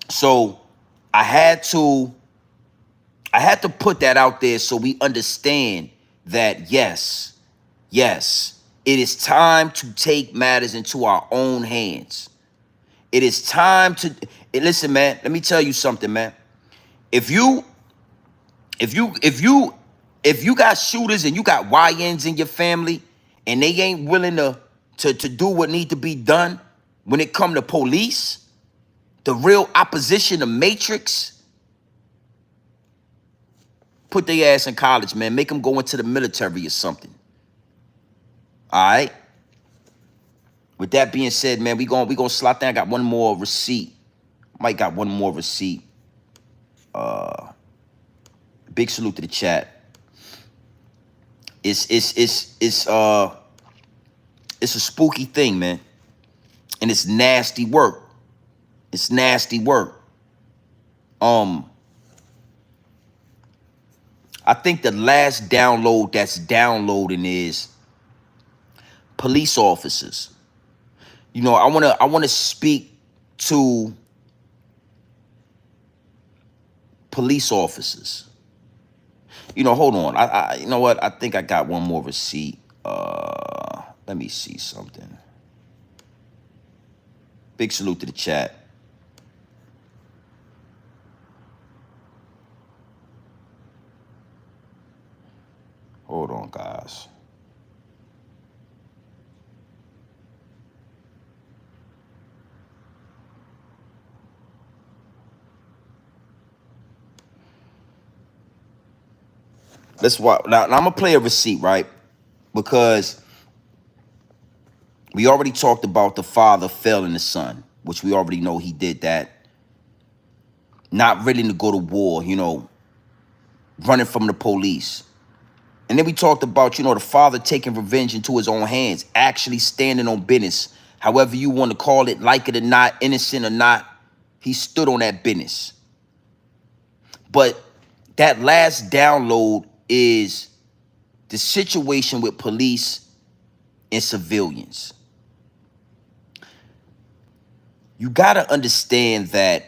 Speaker 1: So I had to put that out there so we understand that yes, it is time to take matters into our own hands. It is time to listen, man. Let me tell you something, man. If you got shooters and you got YNs in your family and they ain't willing to do what need to be done when it come to police, the real opposition, the matrix, put their ass in college, man. Make them go into the military or something. All right? With that being said, man, we gonna slot down. I got one more receipt. Might got one more receipt. Big salute to the chat. It's a spooky thing, man. And it's nasty work. It's nasty work. I think the last download that's downloading is police officers. You know, I wanna speak to police officers. You know, hold on. I you know what? I think I got one more receipt. Let me see something. Big salute to the chat. Hold on, guys. Let's watch. Now I'm gonna play a receipt, right? Because we already talked about the father failing the son, which we already know he did that. Not willing to go to war, you know, running from the police. And then we talked about, you know, the father taking revenge into his own hands, actually standing on business, however you want to call it, like it or not, innocent or not, he stood on that business. But that last download is the situation with police and civilians. You got to understand that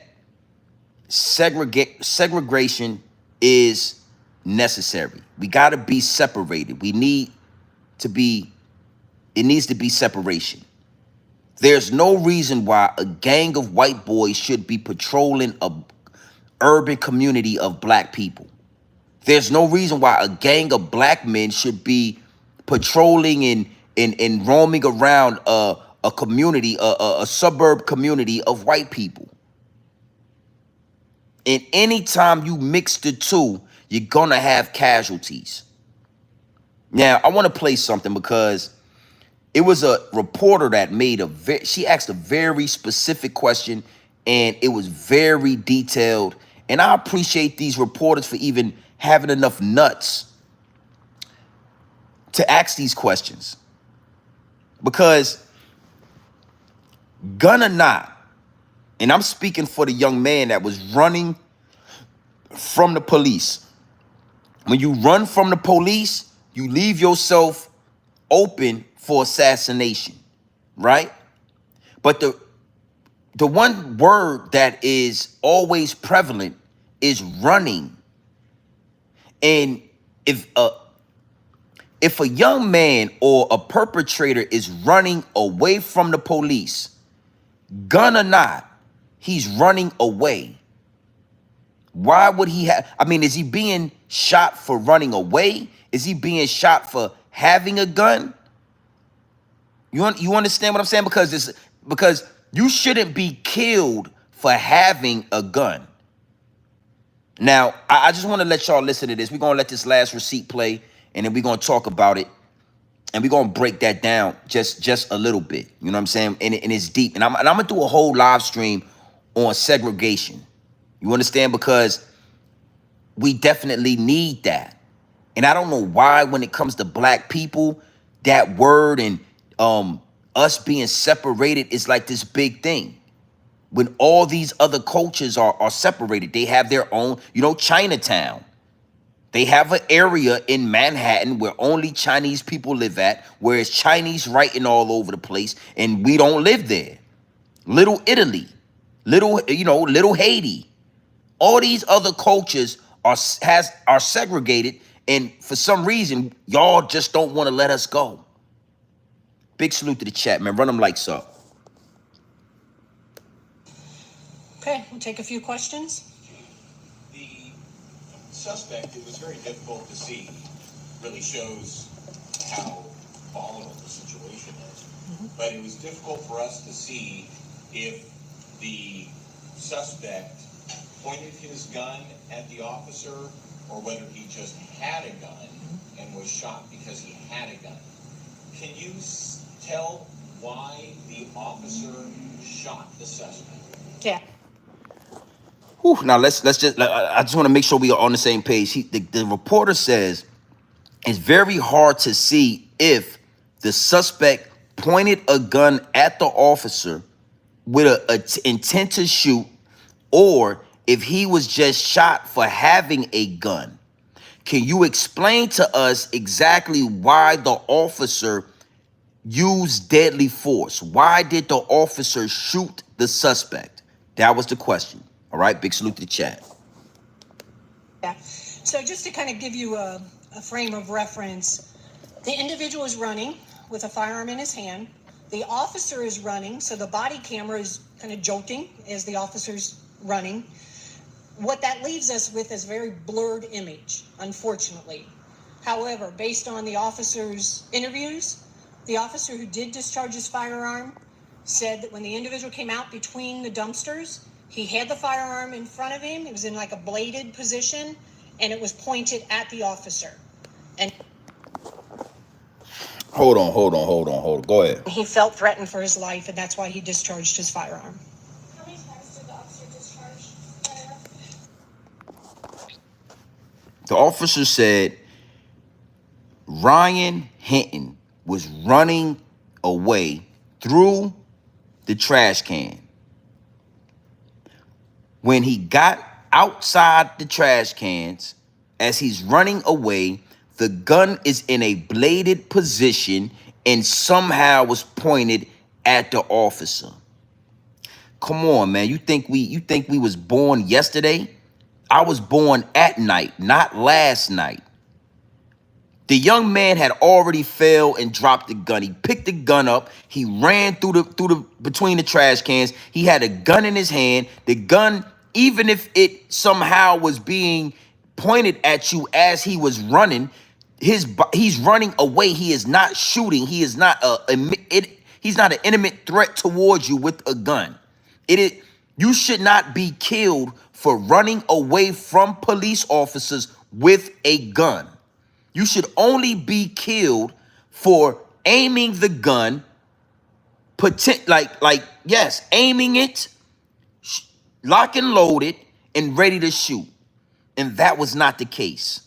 Speaker 1: segregation is necessary. We got to be separated. It needs to be separation. There's no reason why a gang of white boys should be patrolling a urban community of black people. There's no reason why a gang of black men should be patrolling and roaming around a community, a suburb community of white people. And anytime you mix the two, you're gonna have casualties. Now, I want to play something because it was a reporter that made she asked a very specific question and it was very detailed. And I appreciate these reporters for even having enough nuts to ask these questions. Because gun or not, and I'm speaking for the young man that was running from the police. When you run from the police, you leave yourself open for assassination, right? But the one word that is always prevalent is running. And if a young man or a perpetrator is running away from the police, gun or not, he's running away. Why would he have? I mean, is he being shot for running away? Is he being shot for having a gun? You understand what I'm saying? Because you shouldn't be killed for having a gun. Now, I just want to let y'all listen to this. We're going to let this last receipt play, and then we're going to talk about it, and we're going to break that down just a little bit. You know what I'm saying? And it's deep. And I'm going to do a whole live stream on segregation. You understand? Because We definitely need that. And I don't know why when it comes to black people, that word and us being separated is like this big thing. When all these other cultures are separated, they have their own, Chinatown. They have an area in Manhattan where only Chinese people live at, where it's Chinese writing all over the place, and we don't live there. Little Italy, little Haiti. All these other cultures are segregated, and for some reason, y'all just don't want to let us go. Big salute to the chat, man. Run them lights up.
Speaker 8: Okay, we'll take a few questions.
Speaker 9: The suspect, it was very difficult to see, really shows how volatile the situation is. But it was difficult for us to see if the suspect pointed his gun at the officer or whether he just had a gun and was shot because he had a gun. Can you tell why the officer shot the suspect?
Speaker 8: Yeah.
Speaker 1: Whew, now I just want to make sure we are on the same page. The reporter says it's very hard to see if the suspect pointed a gun at the officer with an intent to shoot, or if he was just shot for having a gun. Can you explain to us exactly why the officer used deadly force? Why did the officer shoot the suspect? That was the question. All right, big salute to the chat.
Speaker 8: Yeah. So just to kind of give you a frame of reference, the individual is running with a firearm in his hand. The officer is running, so the body camera is kind of jolting as the officer's running. What that leaves us with is a very blurred image, unfortunately. However, based on the officer's interviews, the officer who did discharge his firearm said that when the individual came out between the dumpsters, he had the firearm in front of him. It was in like a bladed position, and it was pointed at the officer. And
Speaker 1: Hold on. Go ahead.
Speaker 8: he felt threatened for his life, and that's why he discharged his firearm.
Speaker 10: How many times did the officer discharge firearm?
Speaker 1: The officer said Ryan Hinton was running away through the trash can. When he got outside the trash cans, as he's running away, the gun is in a bladed position and somehow was pointed at the officer. Come on, man. You think we was born yesterday? I was born at night, not last night. The young man had already fell and dropped the gun. He picked the gun up. He ran through the between the trash cans. He had a gun in his hand. The gun, even if it somehow was being pointed at you as he was running, he's running away. He is not shooting. He is not he's not an imminent threat towards you with a gun. You should not be killed for running away from police officers with a gun. You should only be killed for aiming the gun, aiming it, lock and load it, and ready to shoot. And that was not the case.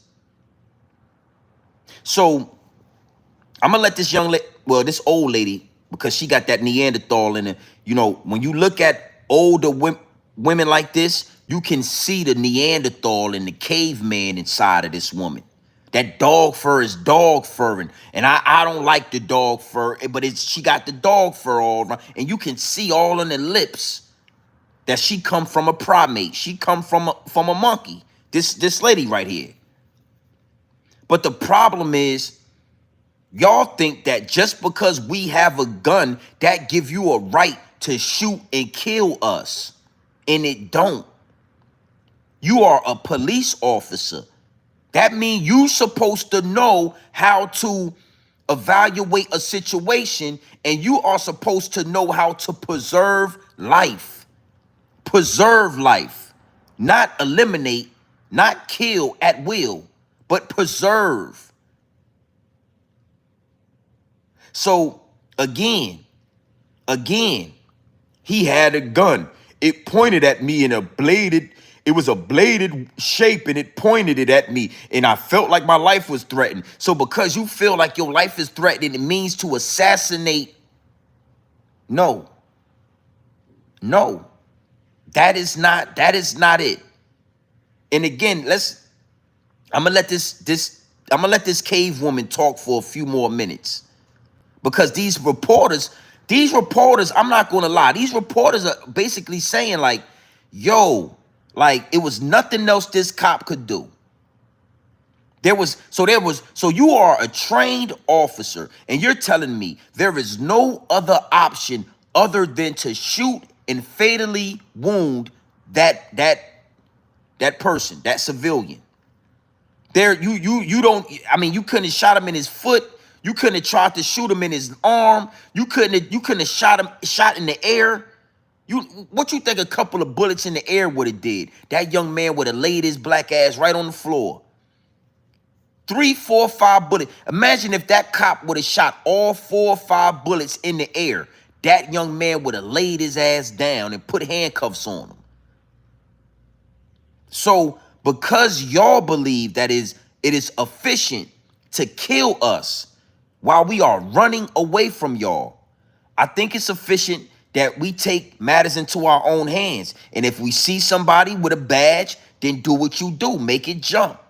Speaker 1: So I'm gonna let this this old lady, because she got that Neanderthal in it. You know, when you look at older women like this, you can see the Neanderthal and the caveman inside of this woman. That dog fur is dog fur, and I don't like the dog fur, but she got the dog fur all around, and you can see all in the lips that she come from a primate. She come from a monkey. This lady right here. But the problem is, y'all think that just because we have a gun, that give you a right to shoot and kill us, and it don't. You are a police officer. That means you supposed to know how to evaluate a situation, and you are supposed to know how to preserve life. Preserve life. Not eliminate, not kill at will, but preserve. So again, he had a gun. It pointed at me in a bladed, It was a bladed shape and it pointed it at me. And I felt like my life was threatened. So because you feel like your life is threatened, it means to assassinate. No. No. That is not it. And again, I'm gonna let this cave woman talk for a few more minutes. Because these reporters, I'm not gonna lie, these reporters are basically saying like, yo, like it was nothing else this cop could do. So you are a trained officer and you're telling me there is no other option other than to shoot and fatally wound that person, that civilian. You don't, I mean, you couldn't have shot him in his foot. You couldn't have tried to shoot him in his arm. You couldn't have shot in the air. What you think a couple of bullets in the air would have did? That young man would have laid his black ass right on the floor. 3, 4, 5 bullets. Imagine if that cop would have shot all 4 or 5 bullets in the air. That young man would have laid his ass down and put handcuffs on him. So because y'all believe that it is efficient to kill us while we are running away from y'all, I think it's efficient that we take matters into our own hands. And if we see somebody with a badge, then do what you do. Make it jump.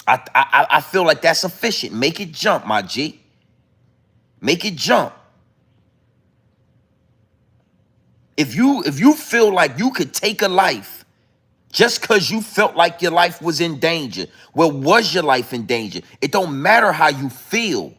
Speaker 1: I feel like that's efficient. Make it jump, my G. Make it jump. If you feel like you could take a life just because you felt like your life was in danger, well, was your life in danger? It don't matter how you feel.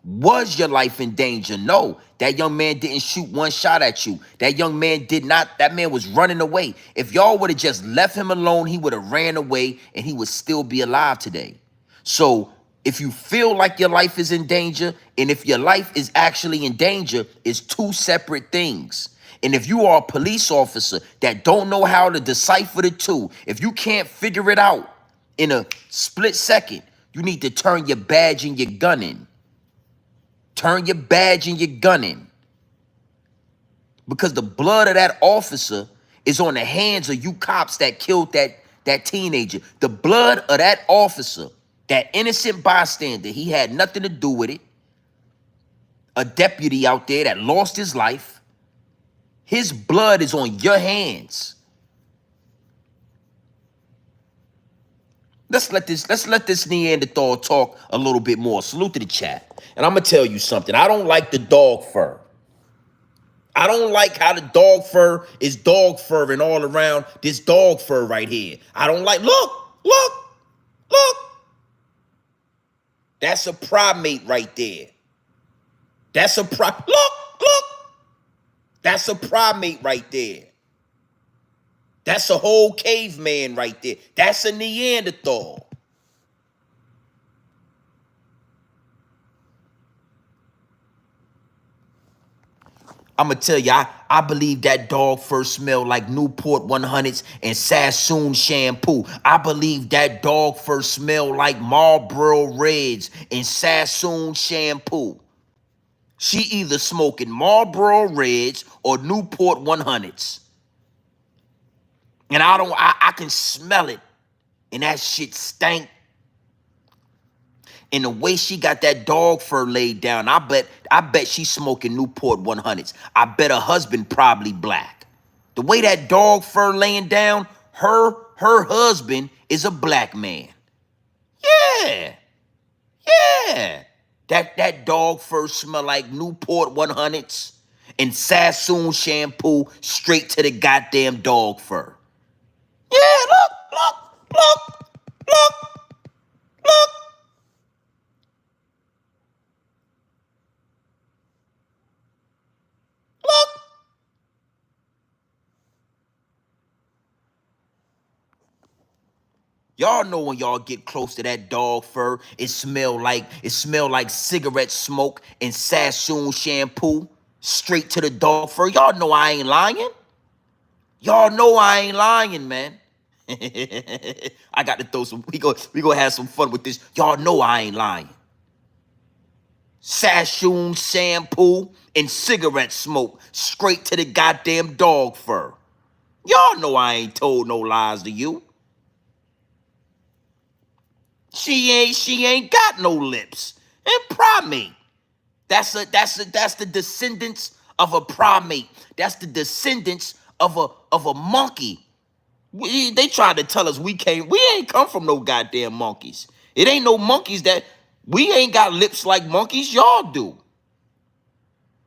Speaker 1: Was your life in danger? No, that young man didn't shoot one shot at you. That young man did not. That man was running away. If y'all would have just left him alone, he would have ran away and he would still be alive today. So if you feel like your life is in danger and if your life is actually in danger, it's two separate things. And if you are a police officer that don't know how to decipher the two, if you can't figure it out in a split second, you need to turn your badge and your gun in. Turn your badge and your gun in. Because the blood of that officer is on the hands of you cops that killed that teenager. The blood of that officer, that innocent bystander, he had nothing to do with it. A deputy out there that lost his life. His blood is on your hands. Let's let this Neanderthal talk a little bit more. Salute to the chat. And I'm going to tell you something. I don't like the dog fur. I don't like how the dog fur is dog furring all around this dog fur right here. I don't like, look. That's a primate right there. That's a look. That's a primate right there. That's a whole caveman right there. That's a Neanderthal. I'm going to tell you, I believe that dog fur smelled like Newport 100s and Sassoon shampoo. I believe that dog fur smelled like Marlboro Reds and Sassoon shampoo. She either smoking Marlboro Reds or Newport 100s. And I can smell it. And that shit stank. And the way she got that dog fur laid down, I bet she's smoking Newport 100s. I bet her husband probably black. The way that dog fur laying down, her husband is a black man. Yeah. That dog fur smell like Newport 100s and Sassoon shampoo straight to the goddamn dog fur. Yeah, look. Y'all know when y'all get close to that dog fur, it smell like cigarette smoke and Sassoon shampoo straight to the dog fur. Y'all know I ain't lying. Y'all know I ain't lying, man. I got to throw some, we gonna have some fun with this. Y'all know I ain't lying. Sassoon shampoo and cigarette smoke straight to the goddamn dog fur. Y'all know I ain't told no lies to you. She ain't got no lips. And primate. That's the descendants of a primate. That's the descendants of a monkey. They tried to tell us we ain't come from no goddamn monkeys. It ain't no monkeys that we ain't got lips like monkeys. Y'all do.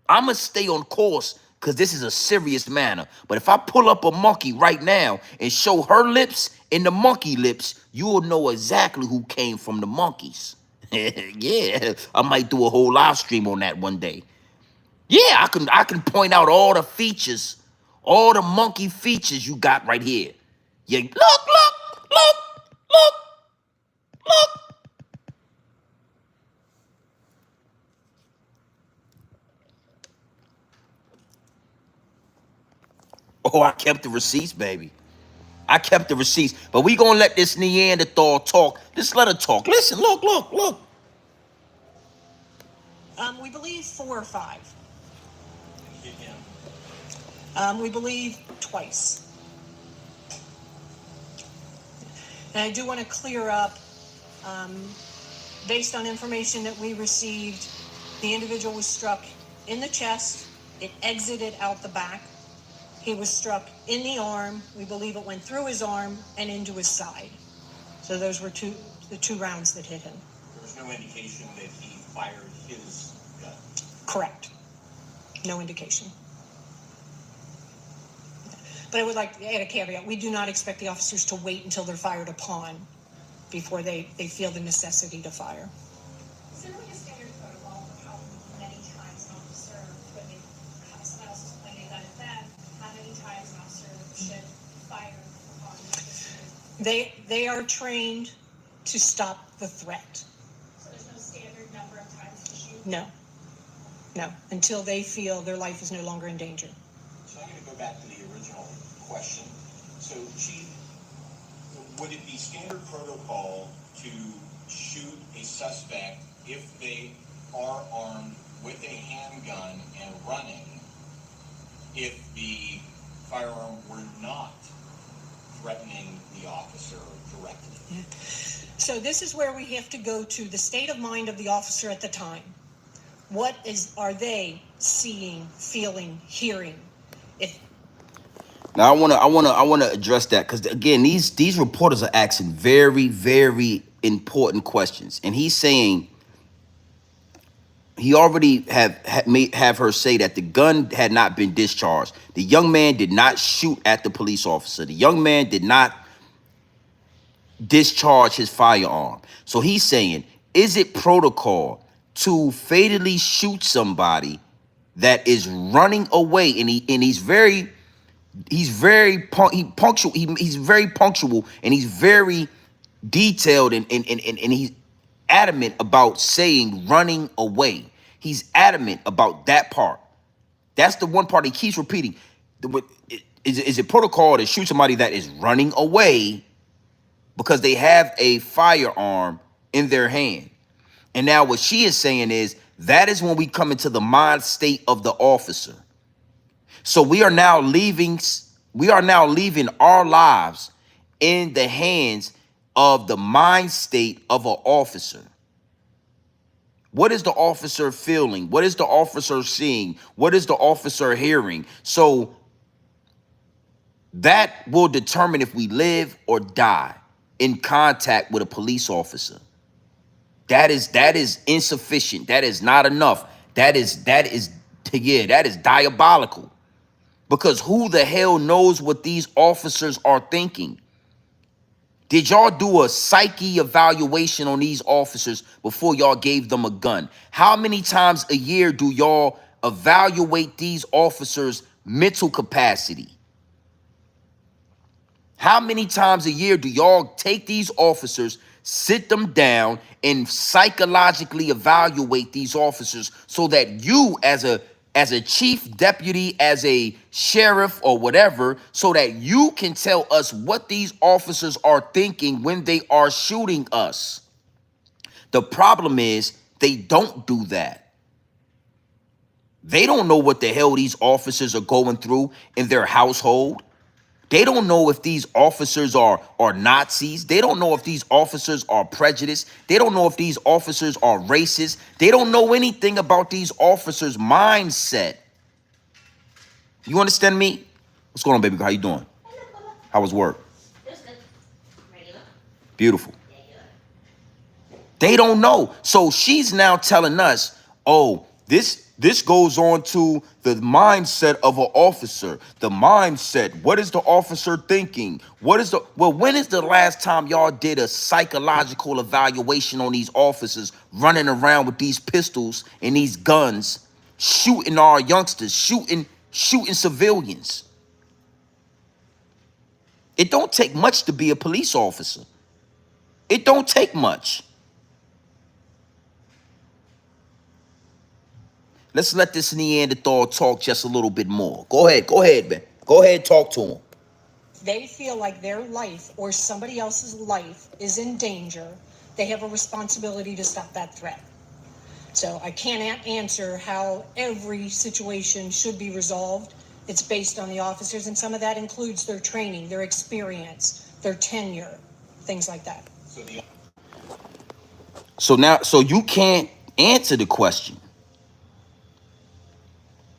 Speaker 1: I'ma stay on course because this is a serious matter. But if I pull up a monkey right now and show her lips and the monkey lips, you'll know exactly who came from the monkeys. Yeah, I might do a whole live stream on that one day. Yeah, I can point out all the features, all the monkey features you got right here. Yeah, look. Oh, I kept the receipts, baby. I kept the receipts. But we gonna let this Neanderthal talk. Just let her talk. Listen, look.
Speaker 8: We believe 4 or 5. We believe twice. And I do want to clear up, based on information that we received, the individual was struck in the chest. It exited out the back. He was struck in the arm. We believe it went through his arm and into his side. So those were the two rounds that hit him.
Speaker 9: There was no indication that he fired his gun.
Speaker 8: Correct. No indication. But I would like to add a caveat. We do not expect the officers to wait until they're fired upon before they feel the necessity to fire.
Speaker 10: Is there like a standard protocol of how many times an officer, when someone else is pointing a gun at them, how many times an officer should fire upon them?
Speaker 8: They are trained to stop the threat.
Speaker 10: So there's no standard number of times to shoot?
Speaker 8: No, until they feel their life is no longer in danger.
Speaker 9: So I'm going to go back to the original question. So, Chief, would it be standard protocol to shoot a suspect if they are armed with a handgun and running if the firearm were not threatening the officer directly?
Speaker 8: Yeah. So this is where we have to go to the state of mind of the officer at the time. What are they seeing, feeling, hearing?
Speaker 1: Now I wanna address that because again, these reporters are asking very, very important questions, and he's saying he already have her say that the gun had not been discharged. The young man did not shoot at the police officer. The young man did not discharge his firearm. So he's saying, is it protocol to fatally shoot somebody that is running away? And he's very punctual. He's very punctual and he's very detailed and he's adamant about saying running away. He's adamant about that part. That's the one part he keeps repeating. Is it protocol to shoot somebody that is running away because they have a firearm in their hand? And now what she is saying is that is when we come into the mind state of the officer. So we are now leaving our lives in the hands of the mind state of an officer. What is the officer feeling? What is the officer seeing? What is the officer hearing? So that will determine if we live or die in contact with a police officer. That is insufficient. That is not enough. That is diabolical. Because who the hell knows what these officers are thinking? Did y'all do a psyche evaluation on these officers before y'all gave them a gun? How many times a year do y'all evaluate these officers' mental capacity? How many times a year do y'all take these officers, sit them down, and psychologically evaluate these officers so that you as a chief deputy, as a sheriff or whatever, so that you can tell us what these officers are thinking when they are shooting us? The problem is they don't do that. They don't know what the hell these officers are going through in their household. They don't know if these officers are Nazis. They don't know if these officers are prejudiced. They don't know if these officers are racist. They don't know anything about these officers' mindset. You understand me? What's going on, baby girl? How you doing? How was work?
Speaker 11: It was good. Regular.
Speaker 1: Beautiful. They don't know. So she's now telling us, oh, this goes on to the mindset of an officer. The mindset. What is the officer thinking? When is the last time y'all did a psychological evaluation on these officers running around with these pistols and these guns, shooting our youngsters, shooting civilians? It don't take much to be a police officer. It don't take much. Let's let this Neanderthal talk just a little bit more. Go ahead, man. Go ahead, talk to him.
Speaker 8: They feel like their life or somebody else's life is in danger. They have a responsibility to stop that threat. So I can't answer how every situation should be resolved. It's based on the officers, and some of that includes their training, their experience, their tenure, things like that.
Speaker 1: So you can't answer the question.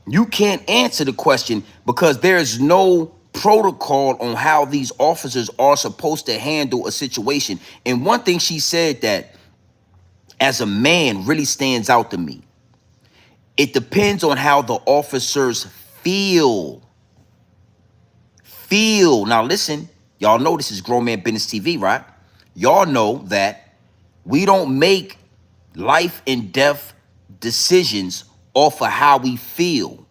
Speaker 1: You can't answer the question because there's no protocol on how these officers are supposed to handle a situation. And one thing she said that as a man really stands out to me. It depends on how the officers feel. Now listen, y'all know this is Grown Man Business TV, right? Y'all know that we don't make life and death decisions off of how we feel.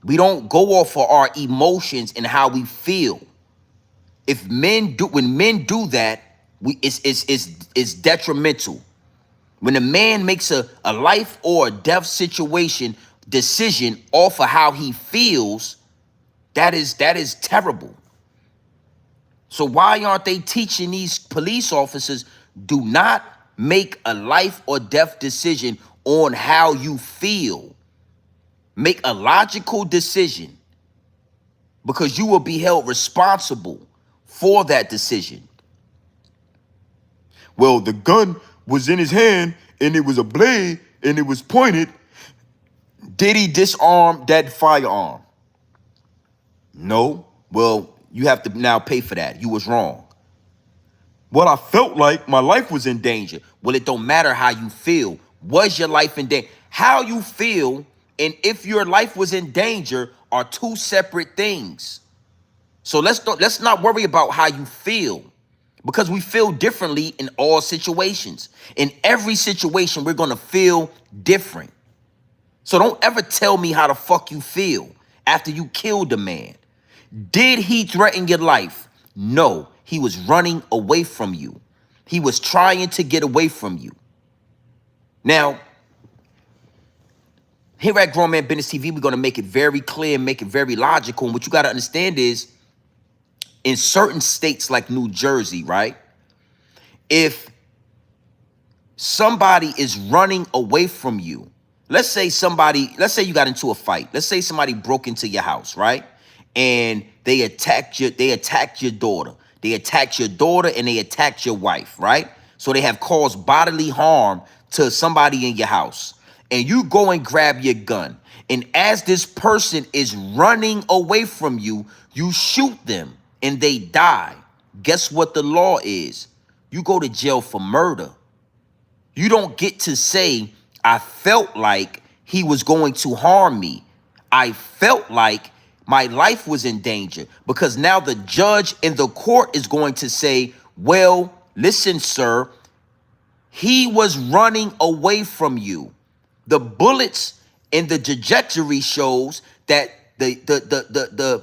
Speaker 1: We don't go off of our emotions and how we feel. When men do that, it's detrimental. When a man makes a life or a death situation decision off of how he feels, that is terrible. So why aren't they teaching these police officers, do not make a life or death decision on how you feel? Make a logical decision, because you will be held responsible for that decision. Well, the gun was in his hand and it was a blade and it was pointed. Did he disarm that firearm? No. Well, you have to now pay for that. You was wrong. Well, I felt like my life was in danger. Well, it don't matter how you feel. Was your life in danger? How you feel and if your life was in danger are two separate things. So let's not worry about how you feel, because we feel differently in all situations. In every situation, we're going to feel different. So don't ever tell me how the fuck you feel after you killed a man. Did he threaten your life? No, he was running away from you. He was trying to get away from you. Now, here at Grown Man Business TV, we're going to make it very clear, make it very logical. And what you got to understand is, in certain states like New Jersey, right? If somebody is running away from you, let's say you got into a fight. Let's say somebody broke into your house, right? And they attacked your daughter. They attacked your daughter and they attacked your wife, right? So they have caused bodily harm to somebody in your house. And you go and grab your gun. And as this person is running away from you, you shoot them and they die. Guess what the law is? You go to jail for murder. You don't get to say, I felt like he was going to harm me. I felt like my life was in danger, because now the judge in the court is going to say, well, listen, sir, he was running away from you. The bullets in the trajectory shows that the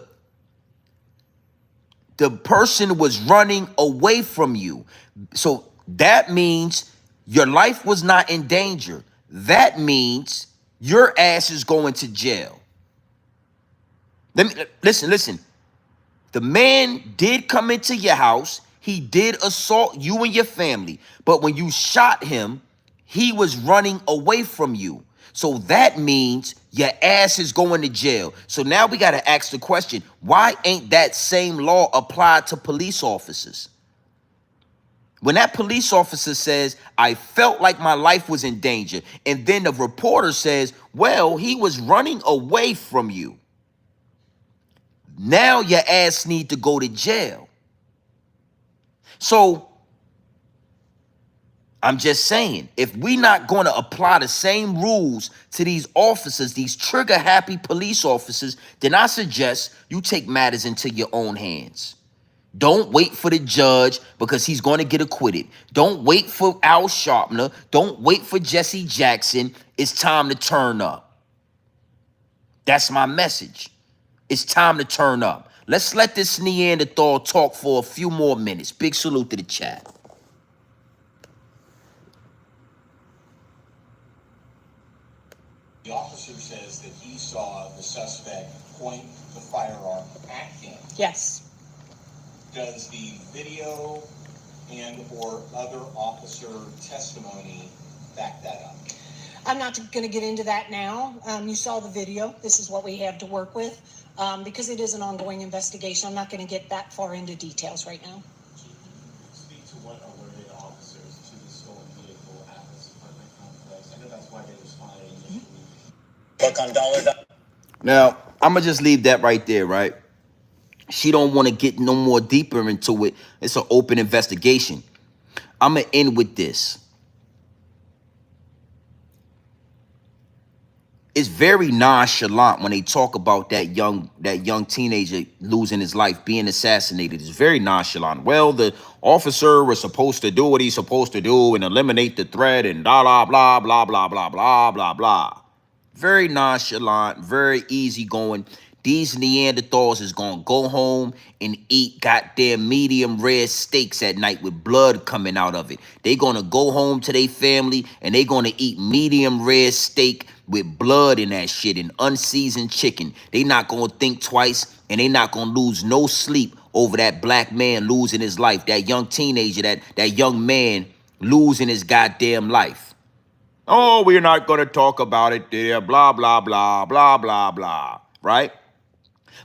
Speaker 1: person was running away from you. So that means your life was not in danger. That means your ass is going to jail. Listen. The man did come into your house. He did assault you and your family. But when you shot him, he was running away from you. So that means your ass is going to jail. So now we got to ask the question, why ain't that same law applied to police officers? When that police officer says, I felt like my life was in danger, and then the reporter says, well, he was running away from you. Now your ass need to go to jail. So I'm just saying, if we not going to apply the same rules to these officers, these trigger-happy police officers, then I suggest you take matters into your own hands. Don't wait for the judge because he's going to get acquitted. Don't wait for Al Sharpner. Don't wait for Jesse Jackson. It's time to turn up. That's my message. It's time to turn up. Let's let this Neanderthal talk for a few more minutes. Big salute to the chat.
Speaker 9: The officer says that he saw the suspect point the firearm at him.
Speaker 8: Yes.
Speaker 9: Does the video and or other officer testimony back that up?
Speaker 8: I'm not going to get into that now. You saw the video. This is what we have to work with because it is an ongoing investigation. I'm not going to get that far into details right now.
Speaker 9: Speak to what alerted officers to the stolen vehicle at this apartment complex. I know that's why they responded initially.
Speaker 6: Look on dollar.
Speaker 1: Now, I'm going to just leave that right there, right? She don't want to get no more deeper into it. It's an open investigation. I'm going to end with this. It's very nonchalant when they talk about that young teenager losing his life, being assassinated. It's very nonchalant. Well, the officer was supposed to do what he's supposed to do and eliminate the threat and blah, blah, blah, blah, blah, blah, blah, blah, blah. Very nonchalant, very easygoing. These Neanderthals is going to go home and eat goddamn medium rare steaks at night with blood coming out of it. They going to go home to their family and they going to eat medium rare steak with blood in that shit and unseasoned chicken. They not going to think twice and they not going to lose no sleep over that black man losing his life, that young teenager, that young man losing his goddamn life. Oh, we're not going to talk about it there, blah, blah, blah, blah, blah, blah, right?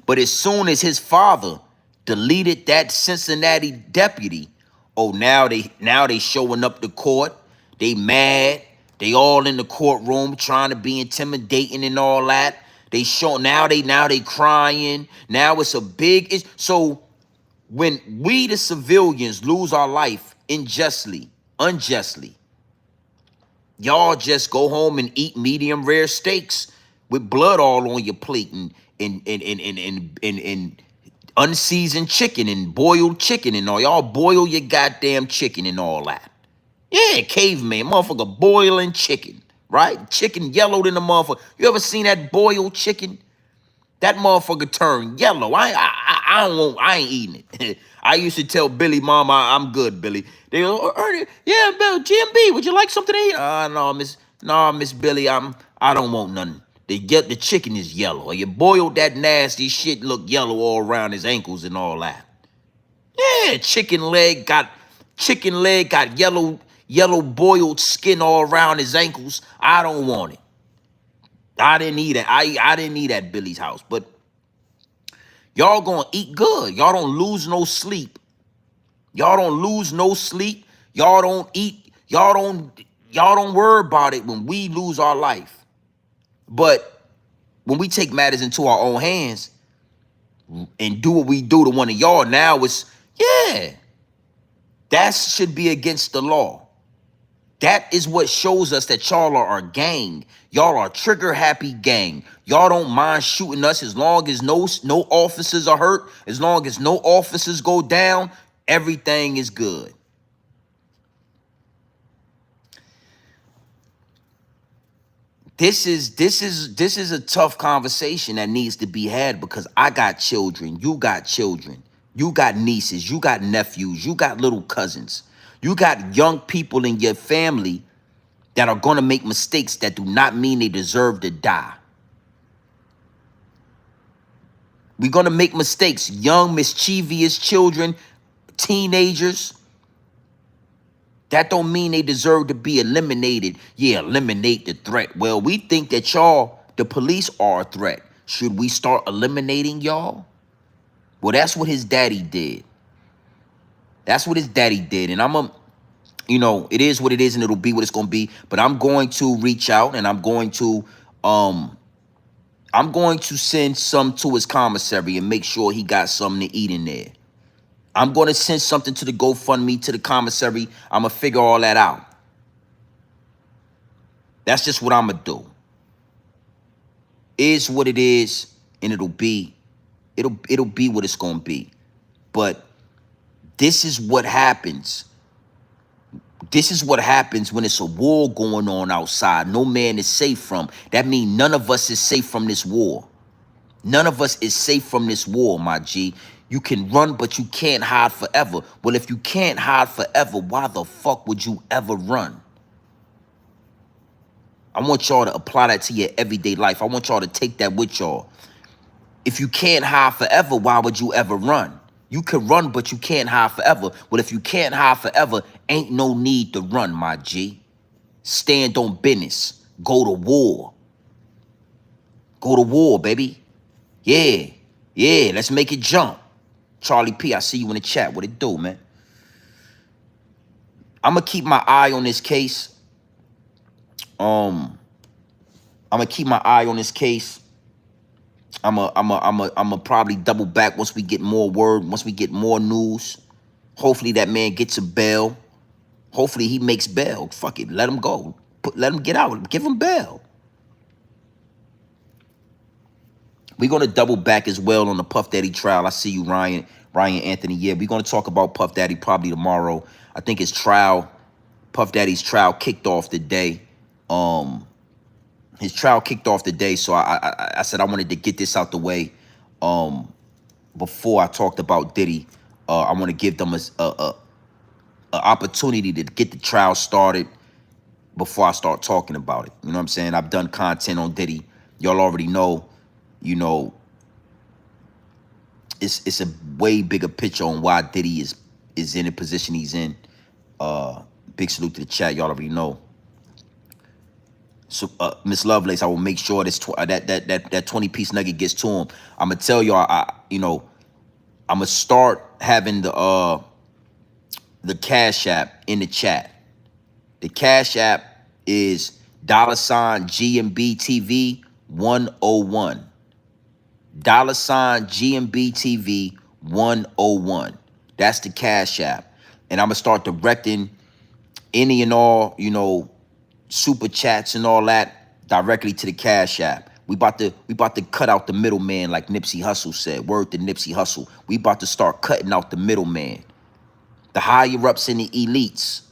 Speaker 1: But as soon as his father deleted that Cincinnati deputy, oh, now they showing up to court. They mad. They all in the courtroom trying to be intimidating and all that. Now they crying. Now it's a big issue. So when we the civilians lose our life unjustly, y'all just go home and eat medium rare steaks with blood all on your plate and unseasoned chicken and boiled chicken and all. Y'all boil your goddamn chicken and all that. Yeah, caveman, motherfucker boiling chicken, right? Chicken yellowed in the motherfucker. You ever seen that boiled chicken? That motherfucker turned yellow. I ain't eating it. I used to tell Billy, Mom, I'm good, Billy. They go, Ernie, yeah, Bill, GMB, would you like something to eat? No, Miss Billy, I don't want nothing. The chicken is yellow. You boiled that nasty shit, look yellow all around his ankles and all that. Yeah, chicken leg got yellow boiled skin all around his ankles. I don't want it. I didn't eat it. I didn't eat at Billy's house, but y'all gonna eat good. Y'all don't lose no sleep. Y'all don't lose no sleep. Y'all don't eat. Y'all don't worry about it when we lose our life. But when we take matters into our own hands and do what we do to one of y'all, now it's, yeah, that should be against the law. That is what shows us that y'all are a gang. Y'all are a trigger-happy gang. Y'all don't mind shooting us as long as no officers are hurt, as long as no officers go down, everything is good. This is a tough conversation that needs to be had because I got children, you got nieces, you got nephews, you got little cousins, you got young people in your family that are going to make mistakes that do not mean they deserve to die. We're going to make mistakes, young mischievous children, teenagers That don't mean they deserve to be eliminated. Yeah, eliminate the threat. Well, we think that y'all, the police, are a threat. Should we start eliminating y'all? Well, that's what his daddy did. That's what his daddy did. And you know, it is what it is and it'll be what it's going to be. But I'm going to reach out and I'm going to send some to his commissary and make sure he got something to eat in there. I'm going to send something to the GoFundMe, to the commissary. I'm going to figure all that out. That's just what I'm going to do. Is what it is, and it'll be what it's going to be. But this is what happens. This is what happens when it's a war going on outside. No man is safe from. That means none of us is safe from this war. None of us is safe from this war, my G. You can run, but you can't hide forever. Well, if you can't hide forever, why the fuck would you ever run? I want y'all to apply that to your everyday life. I want y'all to take that with y'all. If you can't hide forever, why would you ever run? You can run, but you can't hide forever. Well, if you can't hide forever, ain't no need to run, my G. Stand on business. Go to war. Go to war, baby. Yeah. Yeah, let's make it jump. Charlie P, I see you in the chat. What it do, man? I'm going to keep my eye on this case. I'm going to keep my eye on this case. I'm a probably double back once we get more word, once we get more news. Hopefully that man gets a bail. Hopefully he makes bail. Fuck it, let him go. Let him get out. Give him bail. We're going to double back as well on the Puff Daddy trial. I see you, Ryan Anthony. Yeah, we're going to talk about Puff Daddy probably tomorrow. I think his trial, Puff Daddy's trial kicked off today. His trial kicked off today, so I said I wanted to get this out the way before I talked about Diddy. I want to give them a opportunity to get the trial started before I start talking about it. You know what I'm saying? I've done content on Diddy. Y'all already know, you know, it's a way bigger picture on why Diddy is in the position he's in. Big salute to the chat. Y'all already know. So, Miss Lovelace, I will make sure that 20-piece nugget gets to him. I'm gonna tell y'all, you know, I'm gonna start having the Cash App in the chat. The Cash App is $GMBTV 101. $GMBTV 101. That's the Cash App, and I'm gonna start directing any and all, you know, super chats and all that directly to the Cash App. We about to cut out the middleman, like Nipsey Hussle said. Word to Nipsey Hussle. We about to start cutting out the middleman. The higher ups and the elites.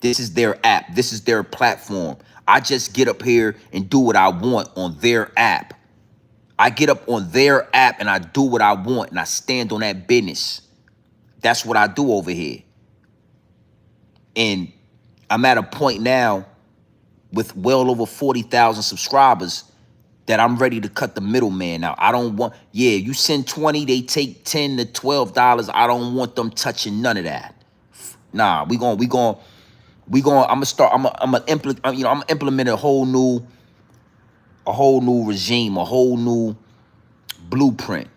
Speaker 1: This is their app. This is their platform. I just get up here and do what I want on their app. I get up on their app and I do what I want and I stand on that business. That's what I do over here. And I'm at a point now with well over 40,000 subscribers that I'm ready to cut the middleman out. I don't want, yeah, you send 20, they take $10 to $12. I don't want them touching none of that. Nah, I'm gonna implement a whole new regime, a whole new blueprint.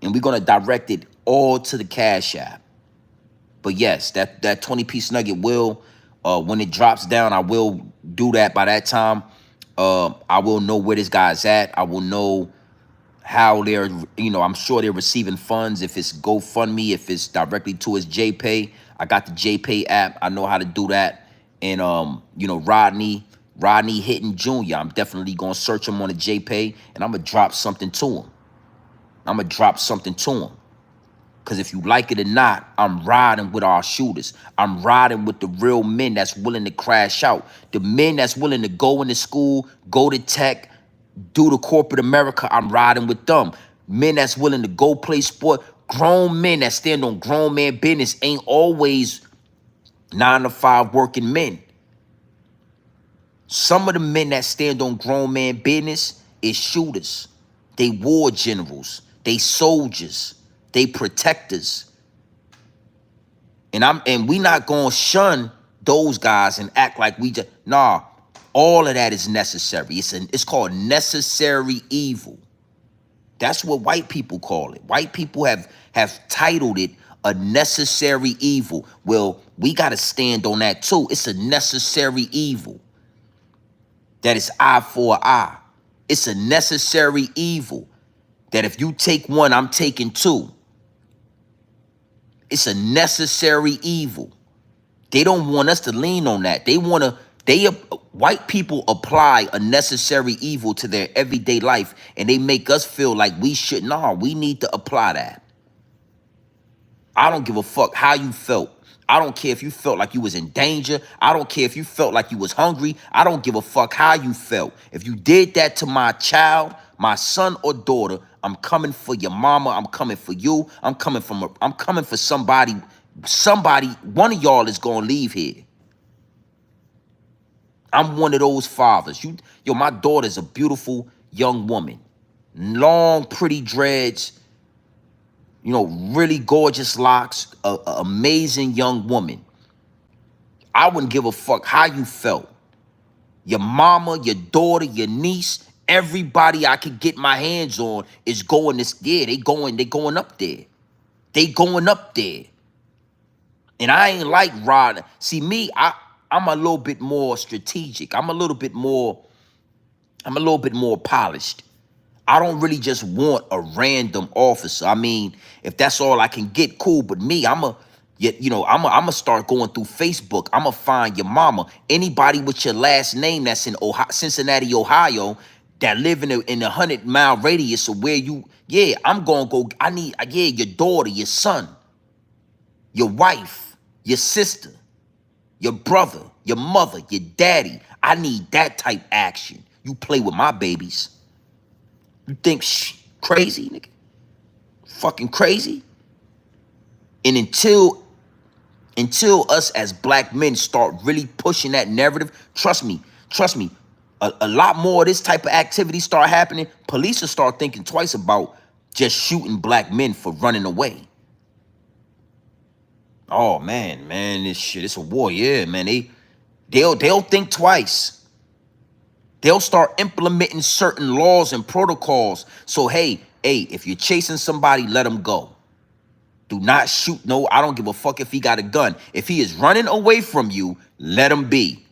Speaker 1: And we're gonna direct it all to the Cash App. But yes, that 20-piece nugget will, when it drops down, I will do that. By that time, I will know where this guy's at. I will know how they're, you know, I'm sure they're receiving funds. If it's GoFundMe, if it's directly to his JPay, I got the JPay app. I know how to do that. And, you know, Rodney Hinton Jr., I'm definitely going to search him on the JPay, and I'm going to drop something to him. Because if you like it or not, I'm riding with our shooters. I'm riding with the real men that's willing to crash out. The men that's willing to go into school, go to tech, do the corporate America, I'm riding with them. Men that's willing to go play sport. Grown men that stand on grown man business ain't always 9-to-5 working men. Some of the men that stand on grown man business is shooters. They war generals. They soldiers. They protectors. And we not gonna shun those guys and act like we just nah. All of that is necessary. It's called necessary evil. That's what white people call it. White people have titled it a necessary evil. Well, we got to stand on that too. It's a necessary evil. That is eye for an eye. It's a necessary evil. That if you take one, I'm taking two. It's a necessary evil. They don't want us to lean on that. White people apply a necessary evil to their everyday life, and they make us feel like we should. Nah, we need to apply that. I don't give a fuck how you felt. I don't care if you felt like you was in danger. I don't care if you felt like you was hungry. I don't give a fuck how you felt. If you did that to my child, my son or daughter, I'm coming for your mama. I'm coming for you. I'm coming for somebody. Somebody, one of y'all is gonna leave here. I'm one of those fathers. My daughter's a beautiful young woman. Long, pretty dreads. Really gorgeous locks, amazing young woman. I wouldn't give a fuck how you felt. Your mama, your daughter, your niece, everybody I could get my hands on is going this. Yeah, they going up there. They going up there. And I ain't like Rodney. See me, I'm a little bit more strategic. I'm a little bit more polished. I don't really just want a random officer. I mean, if that's all I can get, cool. But me, I'm gonna start going through Facebook. I'm gonna find your mama, anybody with your last name that's in Cincinnati, Ohio, that live in a 100-mile radius of where you. Yeah, I'm gonna go. I need your daughter, your son, your wife, your sister, your brother, your mother, your daddy. I need that type action. You play with my babies. You think crazy, nigga? Fucking crazy? And until us as black men start really pushing that narrative, trust me, a lot more of this type of activity start happening, police will start thinking twice about just shooting black men for running away. Oh man, this shit, it's a war. Yeah, man, they'll think twice. They'll start implementing certain laws and protocols. So, hey, if you're chasing somebody, let him go. Do not shoot. No, I don't give a fuck if he got a gun. If he is running away from you, let him be.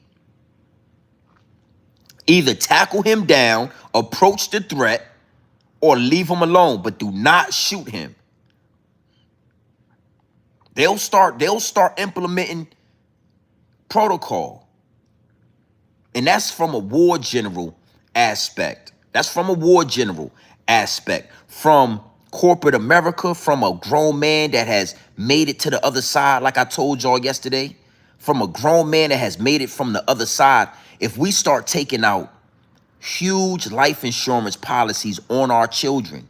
Speaker 1: Either tackle him down, approach the threat, or leave him alone, but do not shoot him. They'll start implementing protocol. And that's from a war general aspect. From corporate America, from a grown man that has made it to the other side, like I told y'all yesterday, from a grown man that has made it from the other side. If we start taking out huge life insurance policies on our children,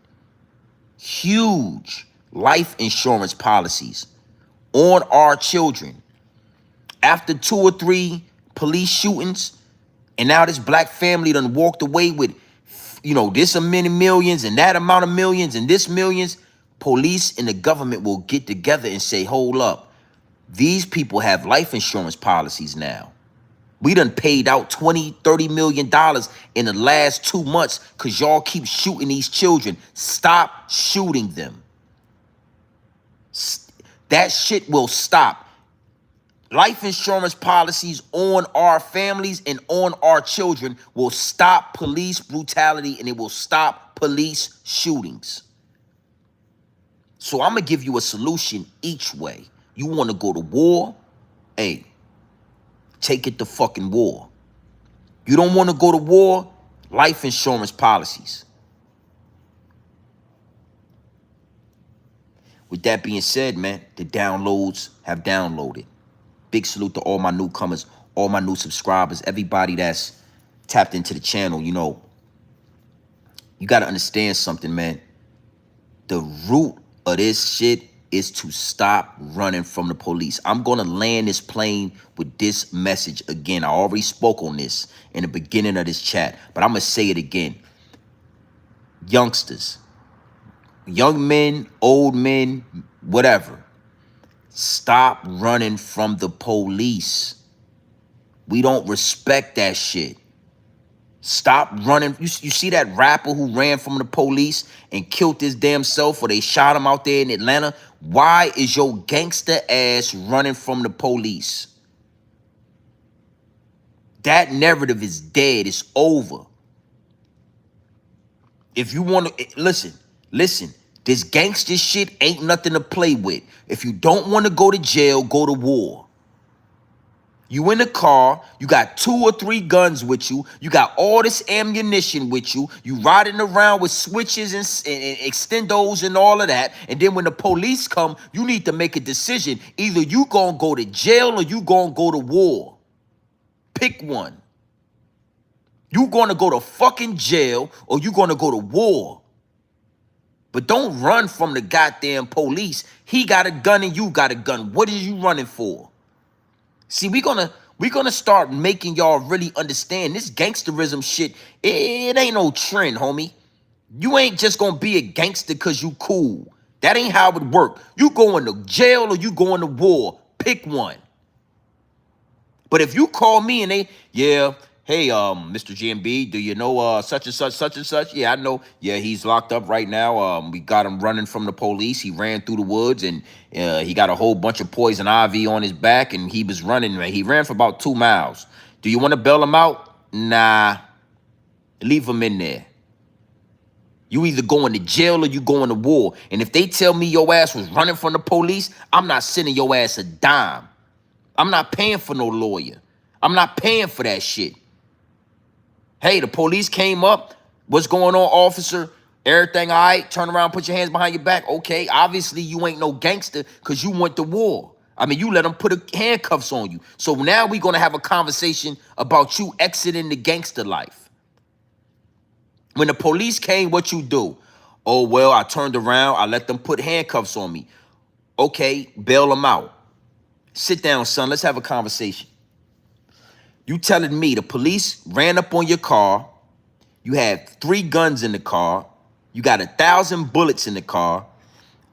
Speaker 1: huge life insurance policies on our children, after 2 or 3 police shootings, and now this black family done walked away with, this many millions and that amount of millions and this millions, police and the government will get together and say, hold up, these people have life insurance policies now. We done paid out $20-30 million in the last 2 months because y'all keep shooting these children. Stop shooting them. That shit will stop. Life insurance policies on our families and on our children will stop police brutality, and it will stop police shootings. So I'm going to give you a solution each way. You want to go to war? Hey, take it to fucking war. You don't want to go to war? Life insurance policies. With that being said, man, the downloads have downloaded. Big salute to all my newcomers, all my new subscribers, everybody that's tapped into the channel. You got to understand something, man. The root of this shit is to stop running from the police. I'm going to land this plane with this message again. I already spoke on this in the beginning of this chat, but I'm going to say it again. Youngsters, young men, old men, whatever, Stop running from the police. We don't respect that shit. Stop running. You see that rapper who ran from the police and killed his damn self, or they shot him out there in Atlanta? Why is your gangster ass running from the police? That narrative is dead. It's over. If you want to, listen. This gangster shit ain't nothing to play with. If you don't want to go to jail, go to war. You in the car, you got 2 or 3 guns with you, you got all this ammunition with you, you riding around with switches and extendos and all of that, and then when the police come, you need to make a decision. Either you gonna go to jail or you gonna go to war. Pick one. You gonna go to fucking jail or you gonna go to war. But don't run from the goddamn police. He got a gun and you got a gun. What are you running for? See, we're gonna start making y'all really understand this gangsterism shit. It ain't no trend, homie. You ain't just gonna be a gangster because you cool. That ain't how it work. You going to jail or you going to war. Pick one. But if you call me and they, hey, Mr. GMB, do you know such and such? Yeah, I know. Yeah, he's locked up right now. We got him running from the police. He ran through the woods and he got a whole bunch of poison ivy on his back and he was running. He ran for about 2 miles. Do you want to bail him out? Nah. Leave him in there. You either going to jail or you going to war. And if they tell me your ass was running from the police, I'm not sending your ass a dime. I'm not paying for no lawyer. I'm not paying for that shit. Hey, the police came up. What's going on, officer? Everything all right? Turn around, put your hands behind your back. Okay, obviously you ain't no gangster because you went to war. I mean, you let them put handcuffs on you. So now we're going to have a conversation about you exiting the gangster life. When the police came, what you do? Oh, well, I turned around. I let them put handcuffs on me. Okay, bail them out. Sit down, son. Let's have a conversation. You telling me the police ran up on your car, you had 3 guns in the car, you got 1,000 bullets in the car,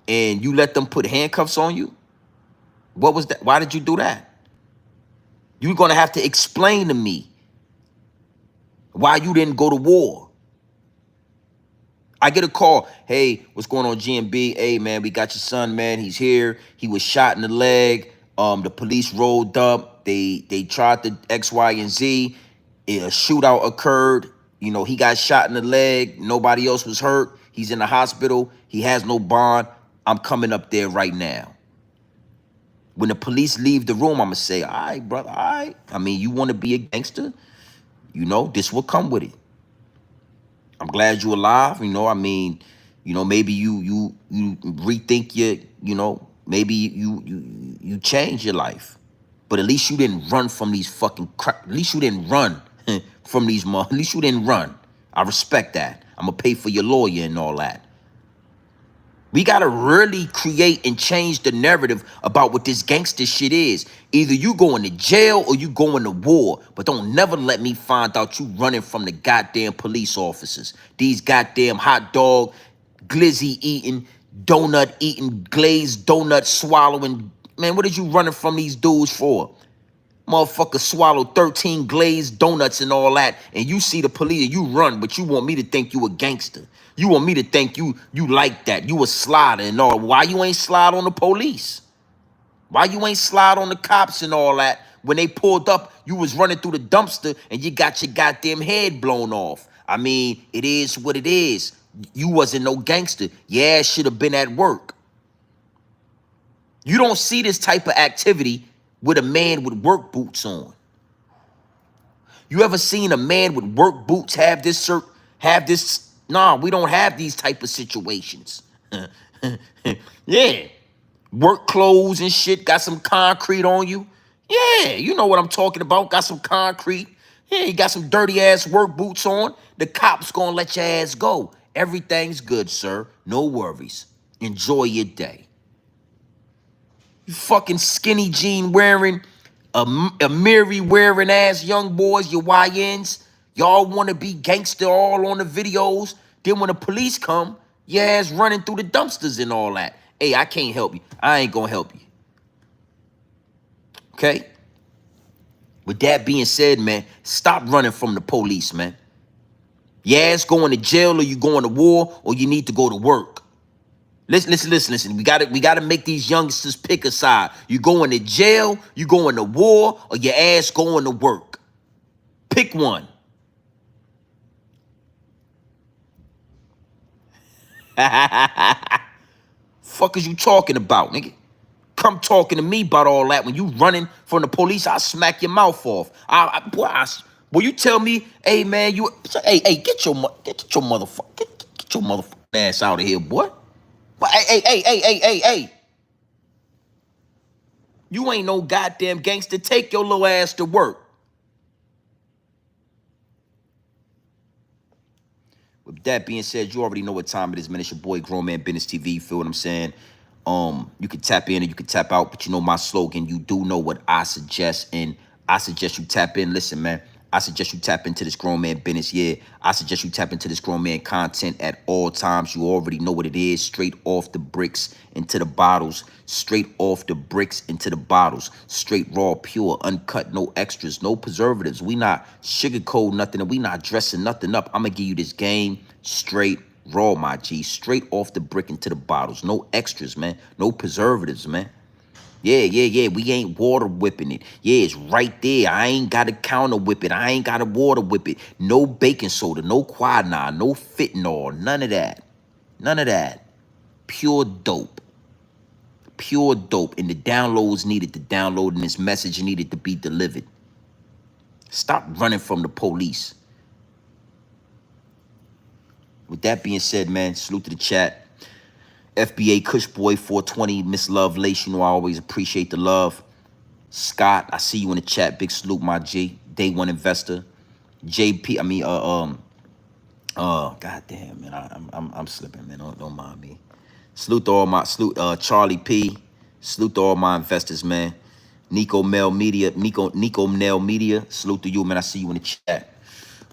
Speaker 1: and you let them put handcuffs on you? What was that? Why did you do that? You're going to have to explain to me why you didn't go to war. I get a call. Hey, what's going on, GMB? Hey, man, we got your son, man. He's here. He was shot in the leg. The police rolled up. They tried to X, Y, and Z. A shootout occurred. You know, he got shot in the leg. Nobody else was hurt. He's in the hospital. He has no bond. I'm coming up there right now. When the police leave the room, I'm going to say, all right, brother, all right. I mean, you want to be a gangster? You know, this will come with it. I'm glad you're alive. You know, I mean, you know, maybe you rethink maybe you change your life. But at least you didn't run from these fucking crap. At least you didn't run from these. At least you didn't run. I respect that. I'm going to pay for your lawyer and all that. We got to really create and change the narrative about what this gangster shit is. Either you going to jail or you going to war. But don't never let me find out you running from the goddamn police officers. These goddamn hot dog, glizzy eating, donut eating, glazed donut swallowing. Man, what are you running from these dudes for? Motherfucker swallowed 13 glazed donuts and all that, and you see the police and you run, but you want me to think you a gangster. You want me to think you like that. You a slider and all. Why you ain't slide on the police? Why you ain't slide on the cops and all that? When they pulled up, you was running through the dumpster and you got your goddamn head blown off. I mean, it is what it is. You wasn't no gangster. Your ass should have been at work. You don't see this type of activity with a man with work boots on. You ever seen a man with work boots have this? Nah, we don't have these type of situations. Yeah. Work clothes and shit, got some concrete on you. Yeah, you know what I'm talking about. Got some concrete. Yeah, you got some dirty ass work boots on. The cops gonna let your ass go. Everything's good, sir. No worries. Enjoy your day. You fucking skinny jean wearing, a Mary wearing ass young boys, your YNs. Y'all want to be gangster all on the videos. Then when the police come, your ass running through the dumpsters and all that. Hey, I can't help you. I ain't gonna help you. Okay? With that being said, man, stop running from the police, man. Your ass going to jail, or you going to war, or you need to go to work. Listen. We gotta make these youngsters pick a side. You going to jail, you going to war, or your ass going to work. Pick one. Fuck is you talking about, nigga? Come talking to me about all that. When you running from the police, I'll smack your mouth off. Will you tell me, hey man, get your motherfucking ass out of here, boy. But hey. You ain't no goddamn gangster. Take your little ass to work. With that being said, you already know what time it is, man. It's your boy, Grown Man Business TV. Feel what I'm saying? You can tap in or you can tap out, but you know my slogan. You do know what I suggest, and I suggest you tap in. Listen, man. I suggest you tap into this grown man business. Yeah, I suggest you tap into this grown man content at all times. You already know what it is. Straight off the bricks into the bottles. Straight off the bricks into the bottles. Straight raw, pure, uncut, no extras, no preservatives. We not sugarcoat nothing, and we not dressing nothing up. I'm gonna give you this game straight raw, my G. Straight off the brick into the bottles. No extras, man. No preservatives, man. Yeah. We ain't water whipping it. Yeah, it's right there. I ain't got to counter whip it. I ain't got to water whip it. No baking soda, no quinine, no fentanyl, none of that. None of that. Pure dope. Pure dope. And the downloads needed to download, and this message needed to be delivered. Stop running from the police. With that being said, man, salute to the chat. FBA Kush Boy 420, Miss Love Lace, you know I always appreciate the love. Scott, I see you in the chat. Big salute, my G. Day One Investor. JP, goddamn, man, I'm slipping, man. Don't mind me. Salute to all my Charlie P. Salute to all my investors, man. Nico Mel Media. Salute to you, man. I see you in the chat.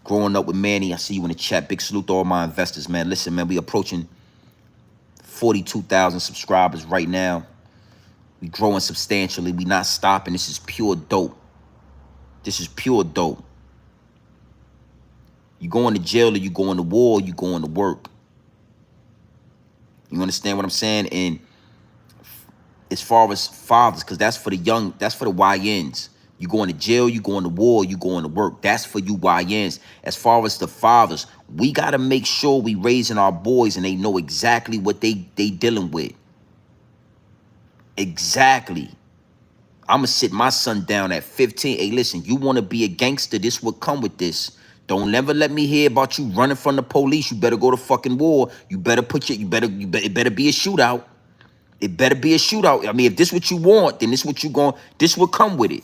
Speaker 1: Growing up with Manny, I see you in the chat. Big salute to all my investors, man. Listen, man, we approaching 42,000 subscribers right now. We growing substantially. We not stopping. This is pure dope. This is pure dope. You going to jail, or you going to war, or you going to work. You understand what I'm saying? And as far as fathers, because that's for the young, that's for the YNs. You going to jail, you going to war, you going to work. That's for you YNs. As far as the fathers, we got to make sure we raising our boys and they know exactly what they dealing with. Exactly. I'm going to sit my son down at 15. Hey, listen, you want to be a gangster, this would come with this. Don't never let me hear about you running from the police. You better go to fucking war. You better it better be a shootout. It better be a shootout. I mean, if this what you want, then this will come with it.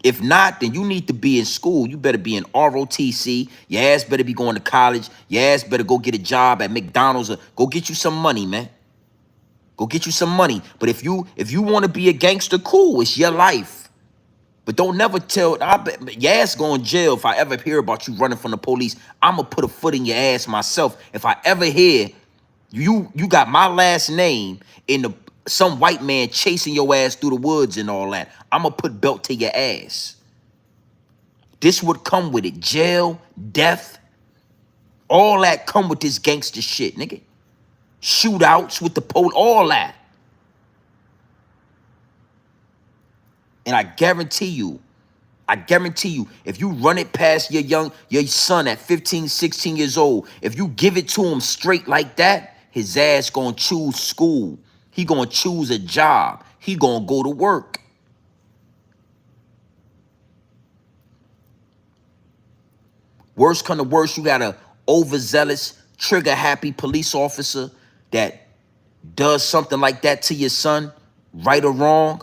Speaker 1: If not, then you need to be in school. You better be in ROTC. Your ass better be going to college. Your ass better go get a job at McDonald's, or go get you some money, man. Go get you some money. But if you want to be a gangster, cool. It's your life. But don't never tell, your ass going to jail. If I ever hear about you running from the police, I'm going to put a foot in your ass myself. If I ever hear you got my last name in some white man chasing your ass through the woods and all that, I'm going to put belt to your ass. This would come with it. Jail, death, all that come with this gangster shit, nigga. Shootouts with the police, all that. And I guarantee you, if you run it past your son at 15, 16 years old, if you give it to him straight like that, his ass gonna choose school. He gonna choose a job. He gonna go to work. Worst come to worst, you got a overzealous, trigger-happy police officer that does something like that to your son, right or wrong.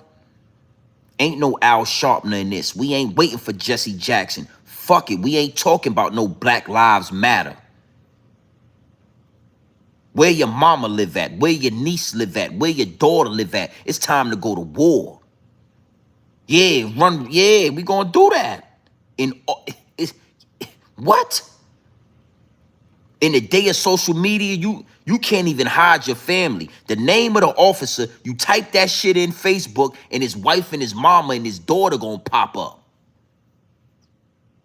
Speaker 1: Ain't no Al Sharpner in this. We ain't waiting for Jesse Jackson. Fuck it. We ain't talking about no Black Lives Matter. Where your mama live at? Where your niece live at? Where your daughter live at? It's time to go to war. Yeah, run. Yeah, we gonna do that. What? In the day of social media, You can't even hide your family. The name of the officer, you type that shit in Facebook and his wife and his mama and his daughter gonna pop up.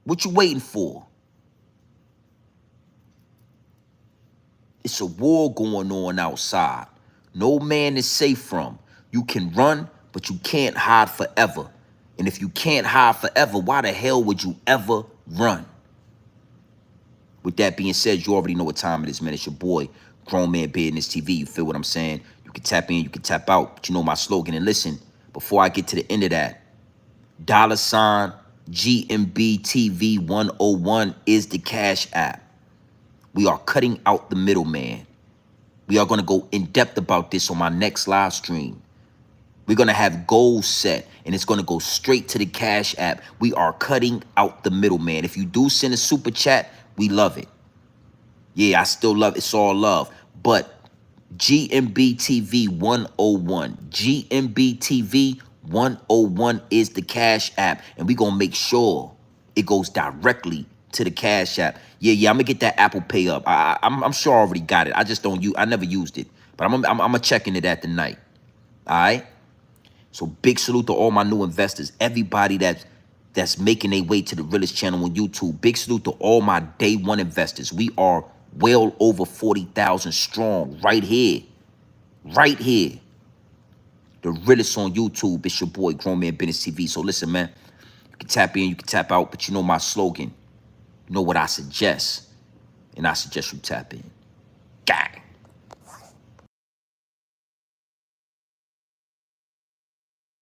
Speaker 1: What you waiting for? It's a war going on outside. No man is safe from. You can run, but you can't hide forever. And if you can't hide forever, why the hell would you ever run? With that being said, you already know what time it is, man. It's your boy, Grown Man Business TV. You feel what I'm saying? You can tap in, you can tap out. But you know my slogan. And listen, before I get to the end of that, $ GMB TV 101 is the Cash App. We are cutting out the middleman. We are going to go in depth about this on my next live stream. We're going to have goals set, and it's going to go straight to the Cash App. We are cutting out the middleman. If you do send a super chat, we love it. Yeah, I still love it. It's all love. But GMB TV 101. GMB TV 101 is the Cash App. And we're going to make sure it goes directly to the Cash App. Yeah, I'm going to get that Apple Pay up. I'm sure I already got it. I just don't use, I never used it. But I'm going to check into that tonight. All right? So big salute to all my new investors. Everybody that's making their way to the Realest channel on YouTube. Big salute to all my day one investors. We are well over 40,000 strong right here. Right here. The Realest on YouTube. It's your boy, Grown Man Business TV. So listen, man. You can tap in, you can tap out, but you know my slogan. You know what I suggest. And I suggest you tap in. Gang.